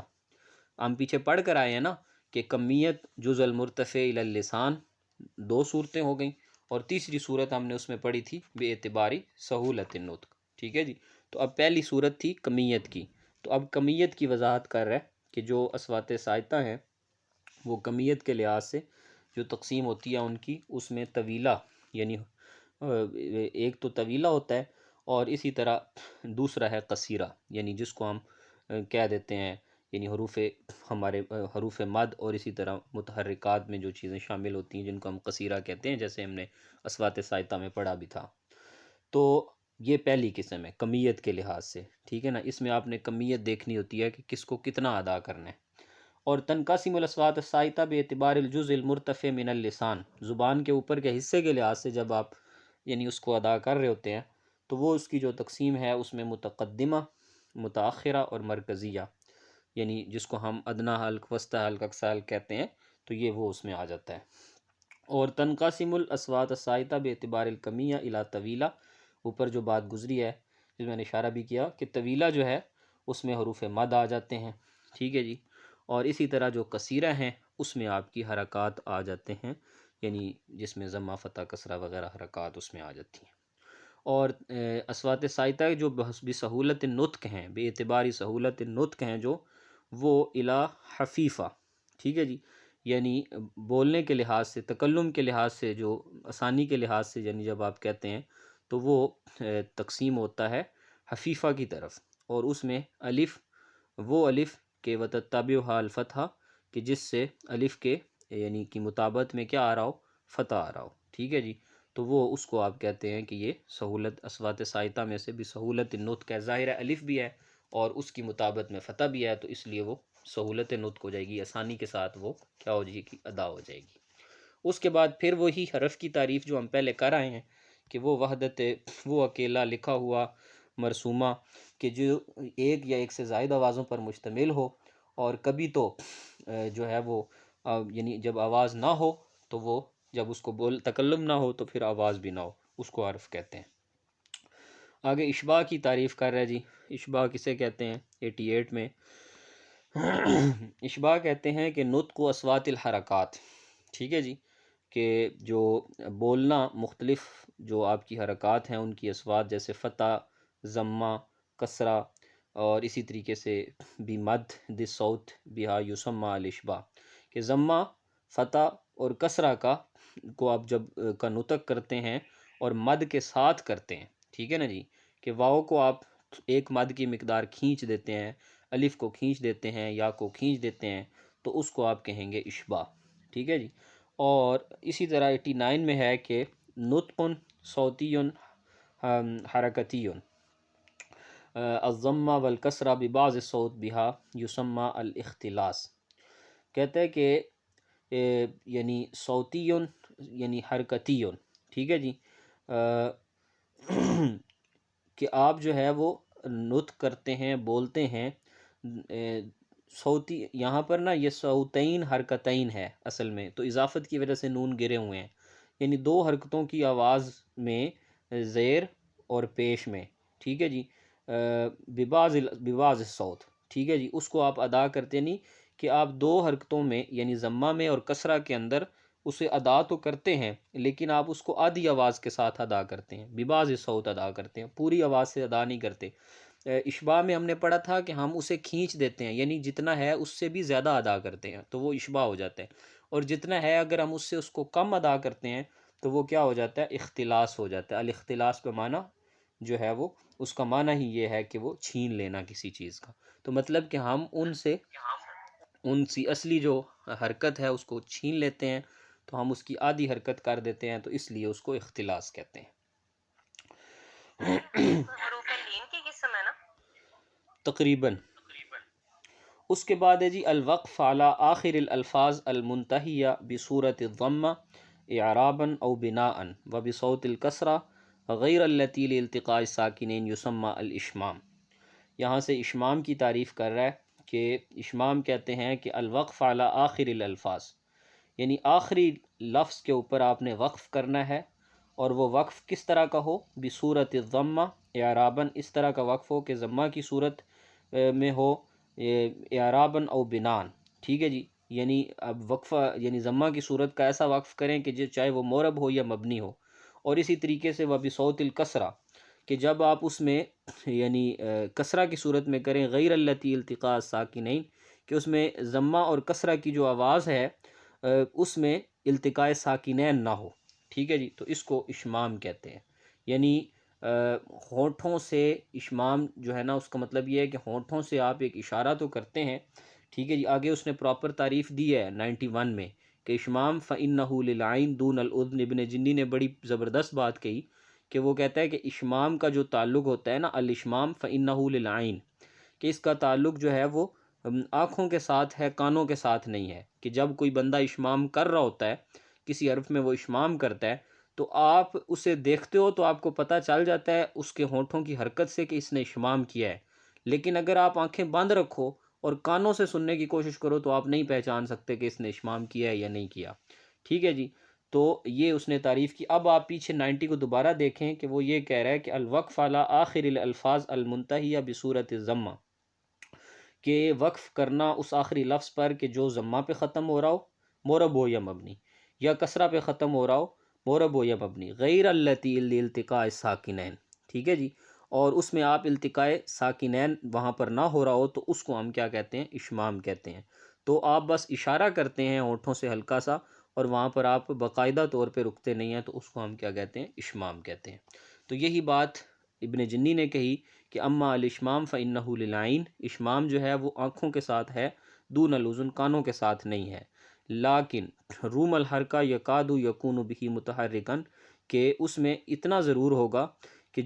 S1: ہم پیچھے پڑھ کر آئے ہیں نا کہ کمیت جزء المرتفع الی اللسان، دو صورتیں ہو گئیں، اور تیسری صورت ہم نے اس میں پڑھی تھی بے اعتباری سہولت النطق، ٹھیک ہے جی، تو اب پہلی صورت تھی کمیت کی، تو اب کمیت کی وضاحت کر رہا ہے کہ جو اصوات سائطہ ہیں وہ کمیت کے لحاظ سے جو تقسیم ہوتی ہے ان کی، اس میں طویلہ یعنی ایک تو طویلہ ہوتا ہے، اور اسی طرح دوسرا ہے قصیرہ، یعنی جس کو ہم کہہ دیتے ہیں یعنی ہمارے حروف مد اور اسی طرح متحرکات میں جو چیزیں شامل ہوتی ہیں جن کو ہم قصیرہ کہتے ہیں، جیسے ہم نے اصوات سائطہ میں پڑھا بھی تھا۔ تو یہ پہلی قسم ہے کمیت کے لحاظ سے، ٹھیک ہے نا، اس میں آپ نے کمیت دیکھنی ہوتی ہے کہ کس کو کتنا ادا کرنا ہے۔ اور تنقسم الاصوات السائطہ باعتبار الجزء المرتفع من اللسان، زبان کے اوپر کے حصے کے لحاظ سے جب آپ یعنی اس کو ادا کر رہے ہوتے ہیں تو وہ اس کی جو تقسیم ہے اس میں متقدمہ، متاخرہ اور مرکزیہ، یعنی جس کو ہم ادنیٰ حلق، وسطی حلق، اقصی حلق کہتے ہیں، تو یہ وہ اس میں آ جاتا ہے۔ اور تنقسم الاصوات السائطہ باعتبار الکمیہ الی طویلہ، اوپر جو بات گزری ہے جس میں نے اشارہ بھی کیا کہ طویلہ جو ہے اس میں حروف مد آ جاتے ہیں، ٹھیک ہے جی، اور اسی طرح جو قصیرہ ہیں اس میں آپ کی حرکات آ جاتے ہیں، یعنی جس میں ضمہ، فتح، کسرہ وغیرہ حرکات اس میں آ جاتی ہیں۔ اور اصوات سائطہ جو بسہولت النطق ہیں، بے اعتباری سہولت النطق ہیں، جو وہ الی خفیفہ، ٹھیک ہے جی، یعنی بولنے کے لحاظ سے، تکلم کے لحاظ سے، جو آسانی کے لحاظ سے، یعنی جب آپ کہتے ہیں تو وہ تقسیم ہوتا ہے خفیفہ کی طرف، اور اس میں الف، وہ الف کہ وتتبعها الفتحہ، کہ جس سے الف کے یعنی کی مطابقت میں کیا آ رہا ہو، فتح آ رہا ہو، ٹھیک ہے جی، تو وہ اس کو آپ کہتے ہیں کہ یہ سہولت اصوات سائطہ میں سے بھی سہولت النطق ہے، ظاہر ہے الف بھی ہے اور اس کی مطابقت میں فتح بھی ہے، تو اس لیے وہ سہولت نطق ہو جائے گی، آسانی کے ساتھ وہ کیا ہو جائے گی، ادا ہو جائے گی۔ اس کے بعد پھر وہی حرف کی تعریف جو ہم پہلے کر آئے ہیں کہ وہ وحدت، وہ اکیلا لکھا ہوا مرسومہ کہ جو ایک یا ایک سے زائد آوازوں پر مشتمل ہو، اور کبھی تو جو ہے وہ یعنی جب آواز نہ ہو تو وہ جب اس کو تکلم نہ ہو تو پھر آواز بھی نہ ہو، اس کو حرف کہتے ہیں۔ آگے اشباع کی تعریف کر رہے جی، اشباع کسے کہتے ہیں 88 میں اشباع کہتے ہیں کہ نطق و اصوات الحرکات، ٹھیک ہے جی، کہ جو بولنا مختلف جو آپ کی حرکات ہیں ان کی اصوات، جیسے فتح، ضمہ، کسرہ، اور اسی طریقے سے بھی مد دی صوت بہا یسمى الاشباع، کہ ضمہ، فتح اور کسرہ کو آپ جب کا نطق کرتے ہیں اور مد کے ساتھ کرتے ہیں، ٹھیک ہے نا جی، کہ واو کو آپ ایک مد کی مقدار کھینچ دیتے ہیں، الف کو کھینچ دیتے ہیں، یا کو کھینچ دیتے ہیں، تو اس کو آپ کہیں گے اشباع، ٹھیک ہے جی۔ اور اسی طرح 89 میں ہے کہ نطق صوتی حرکتی الضمہ والکسرہ ببعض الصوت بها یسمى الاختلاس، کہتا ہے کہ یعنی صوتی یعنی حرکتی، ٹھیک ہے جی، کہ آپ جو ہے وہ نطق کرتے ہیں، بولتے ہیں صوتی، یہاں پر نا یہ صوتین حرکتین ہے اصل میں، تو اضافت کی وجہ سے نون گرے ہوئے ہیں، یعنی دو حرکتوں کی آواز میں، زیر اور پیش میں، ٹھیک ہے جی، ببعض الصوت، ٹھیک ہے جی، اس کو آپ ادا کرتے نہیں کہ آپ دو حرکتوں میں یعنی ضمہ میں اور کسرہ کے اندر اسے ادا تو کرتے ہیں، لیکن آپ اس کو آدھی آواز کے ساتھ ادا کرتے ہیں، ببعض الصوت ادا کرتے ہیں، پوری آواز سے ادا نہیں کرتے۔ اشباع میں ہم نے پڑھا تھا کہ ہم اسے کھینچ دیتے ہیں، یعنی جتنا ہے اس سے بھی زیادہ ادا کرتے ہیں تو وہ اشباع ہو جاتا ہے، اور جتنا ہے اگر ہم اس کو کم ادا کرتے ہیں تو وہ کیا ہو جاتا ہے؟ اختلاس ہو جاتا ہے۔ الاختلاس کا معنی جو ہے وہ، اس کا معنی ہی یہ ہے کہ وہ چھین لینا کسی چیز کا، تو مطلب کہ ہم ان سی اصلی جو حرکت ہے اس کو چھین لیتے ہیں، تو ہم اس کی آدھی حرکت کر دیتے ہیں، تو اس لیے اس کو اختلاس کہتے ہیں۔
S2: حروف لین کی قسم ہے نا
S1: تقریباً۔ اس کے بعد ہے جی الوقف علی آخر الالفاظ المنتہیہ بصورت الضمہ اعرابا او بناء و بصوت الکسرہ غیر التی لالتقاء الساکنین یسمى الاشمام۔ یہاں سے اشمام کی تعریف کر رہا ہے کہ اشمام کہتے ہیں کہ الوقف علی آخر الالفاظ، یعنی آخری لفظ کے اوپر آپ نے وقف کرنا ہے، اور وہ وقف کس طرح کا ہو؟ بصورت الضمہ اعرابا، اس طرح کا وقف ہو کہ ضمہ کی صورت میں ہو، اعرابا او بناء، ٹھیک ہے جی، یعنی اب وقفہ یعنی ضمہ کی صورت کا ایسا وقف کریں کہ چاہے وہ مورب ہو یا مبنی ہو، اور اسی طریقے سے وبصوت الکسرہ، کہ جب آپ اس میں یعنی کسرہ کی صورت میں کریں، غیر التی التقاء الساکنین، کہ اس میں ضمہ اور کسرہ کی جو آواز ہے اس میں التقاء ساکنین نہ ہو، ٹھیک ہے جی، تو اس کو اشمام کہتے ہیں۔ یعنی ہونٹوں سے اشمام جو ہے نا، اس کا مطلب یہ ہے کہ ہونٹوں سے آپ ایک اشارہ تو کرتے ہیں، ٹھیک ہے جی، آگے اس نے پراپر تعریف دی ہے 91 میں کہ اشمام فإنہ للعین دون الأذن۔ ابن جنی نے بڑی زبردست بات کہی کہ وہ کہتا ہے کہ اشمام کا جو تعلق ہوتا ہے نا، الاشمام فإنہ للعین، کہ اس کا تعلق جو ہے وہ آنکھوں کے ساتھ ہے، کانوں کے ساتھ نہیں ہے، کہ جب کوئی بندہ اشمام کر رہا ہوتا ہے، کسی حرف میں وہ اشمام کرتا ہے، تو آپ اسے دیکھتے ہو تو آپ کو پتہ چل جاتا ہے اس کے ہونٹوں کی حرکت سے کہ اس نے اشمام کیا ہے، لیکن اگر آپ آنکھیں بند رکھو اور کانوں سے سننے کی کوشش کرو تو آپ نہیں پہچان سکتے کہ اس نے اشمام کیا ہے یا نہیں کیا، ٹھیک ہے جی۔ تو یہ اس نے تعریف کی۔ اب آپ پیچھے 90 کو دوبارہ دیکھیں کہ وہ یہ کہہ رہا ہے کہ الوقف علی آخر الالفاظ المنتہیہ بصورت الضمہ، کہ وقف کرنا اس آخری لفظ پر کہ جو ضمہ پہ ختم ہو رہا ہو، مورب ہو یا مبنی، یا کسرہ پہ ختم ہو رہا ہو، مورب ہو یا مبنی، غیر التی لالتقاء الساکنین، ٹھیک ہے جی، اور اس میں آپ التقاء ساکنین وہاں پر نہ ہو رہا ہو تو اس کو ہم کیا کہتے ہیں؟ اشمام کہتے ہیں۔ تو آپ بس اشارہ کرتے ہیں ہونٹوں سے ہلکا سا، اور وہاں پر آپ باقاعدہ طور پہ رکتے نہیں ہیں، تو اس کو ہم کیا کہتے ہیں؟ اشمام کہتے ہیں۔ تو یہی بات ابن جنی نے کہی کہ اما الاشمام فإنہ للعین، اشمام جو ہے وہ آنکھوں کے ساتھ ہے، دون الاذن، کانوں کے ساتھ نہیں ہے، لیکن روم الحرکہ یکاد یکون بہ متحرکن، کہ اس میں اتنا ضرور ہوگا کہ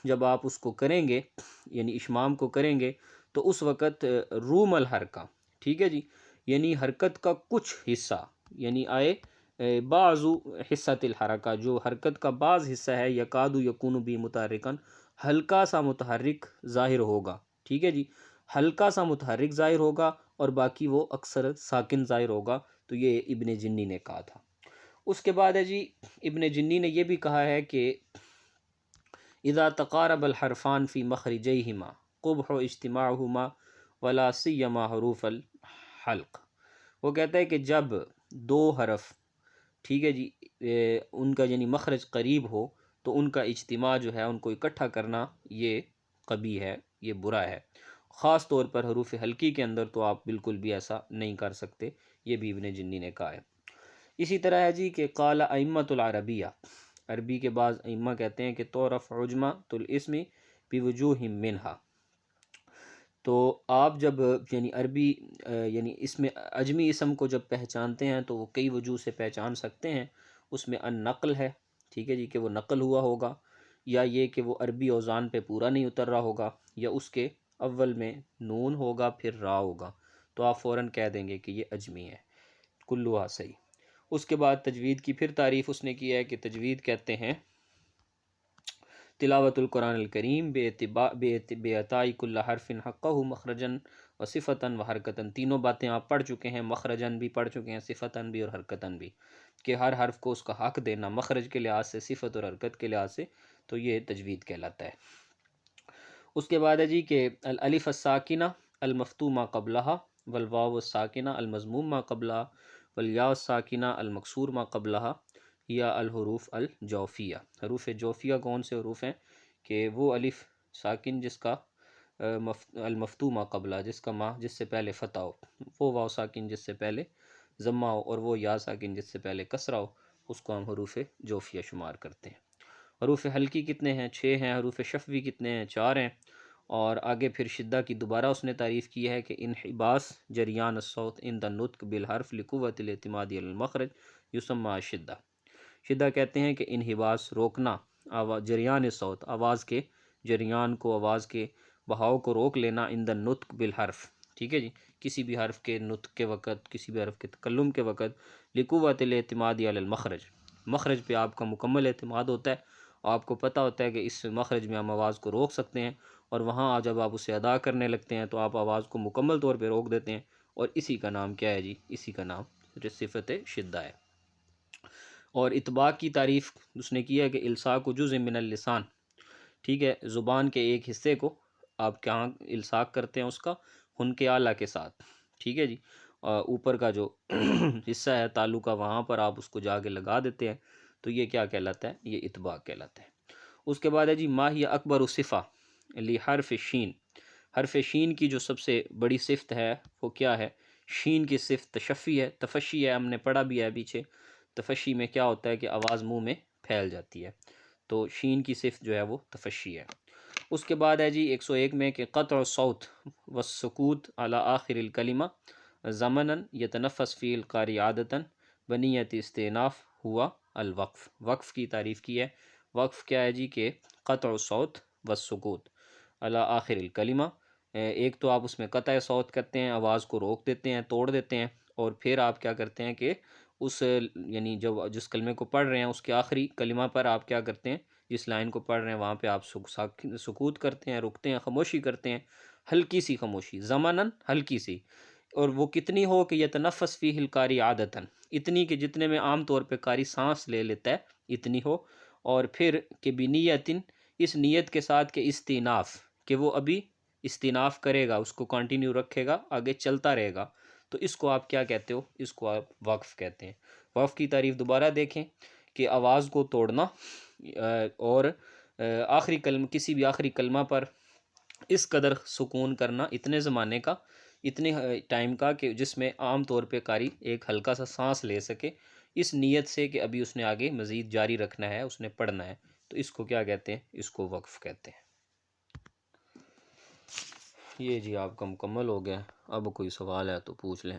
S1: جب آپ اس کو کریں گے یعنی اشمام کو کریں گے تو اس وقت روم الحرکہ، ٹھیک ہے جی، یعنی حرکت کا کچھ حصہ، یعنی آئے بعض حصۃ الحرکہ، جو حرکت کا بعض حصہ ہے، یکاد یکون بہ متحرکن، ہلکا سا متحرک ظاہر ہوگا، ٹھیک ہے جی، ہلکا سا متحرک ظاہر ہوگا اور باقی وہ اکثر ساکن ظاہر ہوگا، تو یہ ابن جنی نے کہا تھا۔ اس کے بعد ہے جی ابن جنی نے یہ بھی کہا ہے کہ اذا تقارب الحرفان فی مخرجیہما قبح اجتماعہما ولا سیما حروف الحلق۔ وہ کہتا ہے کہ جب دو حرف، ٹھیک ہے جی، ان کا یعنی مخرج قریب ہو تو ان کا اجتماع جو ہے، ان کو اکٹھا کرنا، یہ قبیح ہے، یہ برا ہے، خاص طور پر حروف حلقی کے اندر تو آپ بالکل بھی ایسا نہیں کر سکتے، یہ بھی ابن جنی نے کہا ہے۔ اسی طرح ہے جی کہ قال ائمۃ العربیہ، عربی کے بعض ائمہ کہتے ہیں کہ تعرف عجمۃ الاسم بوجوہ منہا، تو آپ جب یعنی عربی یعنی اس میں عجمی اسم کو جب پہچانتے ہیں تو وہ کئی وجوہ سے پہچان سکتے ہیں. اس میں ان نقل ہے، ٹھیک ہے جی، کہ وہ نقل ہوا ہوگا، یا یہ کہ وہ عربی اوزان پہ پورا نہیں اتر رہا ہوگا، یا اس کے اول میں نون ہوگا پھر را ہوگا، تو آپ فوراً کہہ دیں گے کہ یہ عجمی ہے. کلوہا صحیح. اس کے بعد تجوید کی پھر تعریف اس نے کی ہے کہ تجوید کہتے ہیں تلاوت القرآن الکریم بعطاء کل حرف حقہ مخرجن و صفتاً و حرکتاً. تینوں باتیں آپ پڑھ چکے ہیں، مخرجن بھی پڑھ چکے ہیں، صفتاً بھی اور حرکتاً بھی، کہ ہر حرف کو اس کا حق دینا مخرج کے لحاظ سے، صفت اور حرکت کے لحاظ سے، تو یہ تجوید کہلاتا ہے. اس کے بعد ہے جی کہ الالف الساکنہ المفتوح ما قبلہا والواو الساکنہ المضموم ما قبلہا والیاء الساکنہ المکسور ما قبلہا یا الحروف الجوفیہ. حروف جوفیہ کون سے حروف ہیں؟ کہ وہ الف ساکن جس کا المفتوح ما قبلہ، جس کا ما جس سے پہلے فتح ہو، وہ واو ساکن جس سے پہلے ضمہ ہو، اور وہ یا ساکن جس سے پہلے کسرہ ہو، اس کو ہم حروف جوفیہ شمار کرتے ہیں. حروف حلقی کتنے ہیں؟ 6 ہیں. حروف شفوی کتنے ہیں؟ 4 ہیں. اور آگے پھر شدہ کی دوبارہ اس نے تعریف کی ہے کہ انحباس جریان الصوت عند النطق بالحرف لقوت الاعتماد علی المخرج یسمى شدہ. شدہ کہتے ہیں کہ انحباس، روکنا، جریان صوت، آواز کے جریان کو، آواز کے بہاؤ کو روک لینا، عند النطق بالحرف، ٹھیک ہے جی، کسی بھی حرف کے نطق کے وقت، کسی بھی حرف کے تکلم کے وقت، لقوت الاعتماد علی المخرج، مخرج پہ آپ کا مکمل اعتماد ہوتا ہے، آپ کو پتہ ہوتا ہے کہ اس مخرج میں ہم آواز کو روک سکتے ہیں، اور وہاں جب آپ اسے ادا کرنے لگتے ہیں تو آپ آواز کو مکمل طور پہ روک دیتے ہیں، اور اسی کا نام کیا ہے جی؟ اسی کا نام صفت شدہ ہے. اور اطباق کی تعریف اس نے کی ہے کہ الصاق جزء من اللسان، ٹھیک ہے، زبان کے ایک حصے کو آپ کہاں الصاق کرتے ہیں؟ اس کا حنک اعلیٰ کے ساتھ، ٹھیک ہے جی، اوپر کا جو حصہ ہے تالو کا، وہاں پر آپ اس کو جا کے لگا دیتے ہیں، تو یہ کیا کہلاتا ہے؟ یہ اطباق کہلاتا ہے. اس کے بعد ہے جی ما ہی اکبر صفہ لحرف شین. حرف شین کی جو سب سے بڑی صفت ہے وہ کیا ہے؟ شین کی صفت تشفی ہے، تفشی ہے، ہم نے پڑھا بھی ہے پیچھے. تفشی میں کیا ہوتا ہے کہ آواز منہ میں پھیل جاتی ہے، تو شین کی صفت جو ہے وہ تفشی ہے. اس کے بعد ہے جی 101 میں کہ قطع الصوت والسکوت علی آخر الکلمہ زمناً یتنفس فی القاری عادتاً بنیت استئناف ہوا الوقف. وقف کی تعریف کی ہے. وقف کیا ہے جی؟ کہ قطع الصوت والسکوت علی آخر الکلمہ. ایک تو آپ اس میں قطع صوت کرتے ہیں، آواز کو روک دیتے ہیں، توڑ دیتے ہیں، اور پھر آپ کیا کرتے ہیں کہ اس یعنی جس کلمے کو پڑھ رہے ہیں اس کے آخری کلمہ پر آپ کیا کرتے ہیں؟ جس لائن کو پڑھ رہے ہیں وہاں پہ آپ سکوت کرتے ہیں، رکتے ہیں، خاموشی کرتے ہیں، ہلکی سی خاموشی، زماناً ہلکی سی، اور وہ کتنی ہو کہ یتنفس فیہ القاری عادتاً، اتنی کہ جتنے میں عام طور پہ قاری سانس لے لیتا ہے اتنی ہو، اور پھر کہ بنیتن، اس نیت کے ساتھ کہ استیناف، کہ وہ ابھی استیناف کرے گا، اس کو کنٹینیو رکھے گا، آگے چلتا رہے گا، تو اس کو آپ کیا کہتے ہو؟ اس کو آپ وقف کہتے ہیں. وقف کی تعریف دوبارہ دیکھیں کہ آواز کو توڑنا، اور آخری کسی بھی آخری کلمہ پر اس قدر سکون کرنا، اتنے زمانے کا، اتنے ٹائم کا کہ جس میں عام طور پہ قاری ایک ہلکا سا سانس لے سکے، اس نیت سے کہ ابھی اس نے آگے مزید جاری رکھنا ہے، اس نے پڑھنا ہے، تو اس کو کیا کہتے ہیں؟ اس کو وقف کہتے ہیں. یہ جی آپ کا مکمل ہو گیا. اب کوئی سوال ہے تو پوچھ لیں.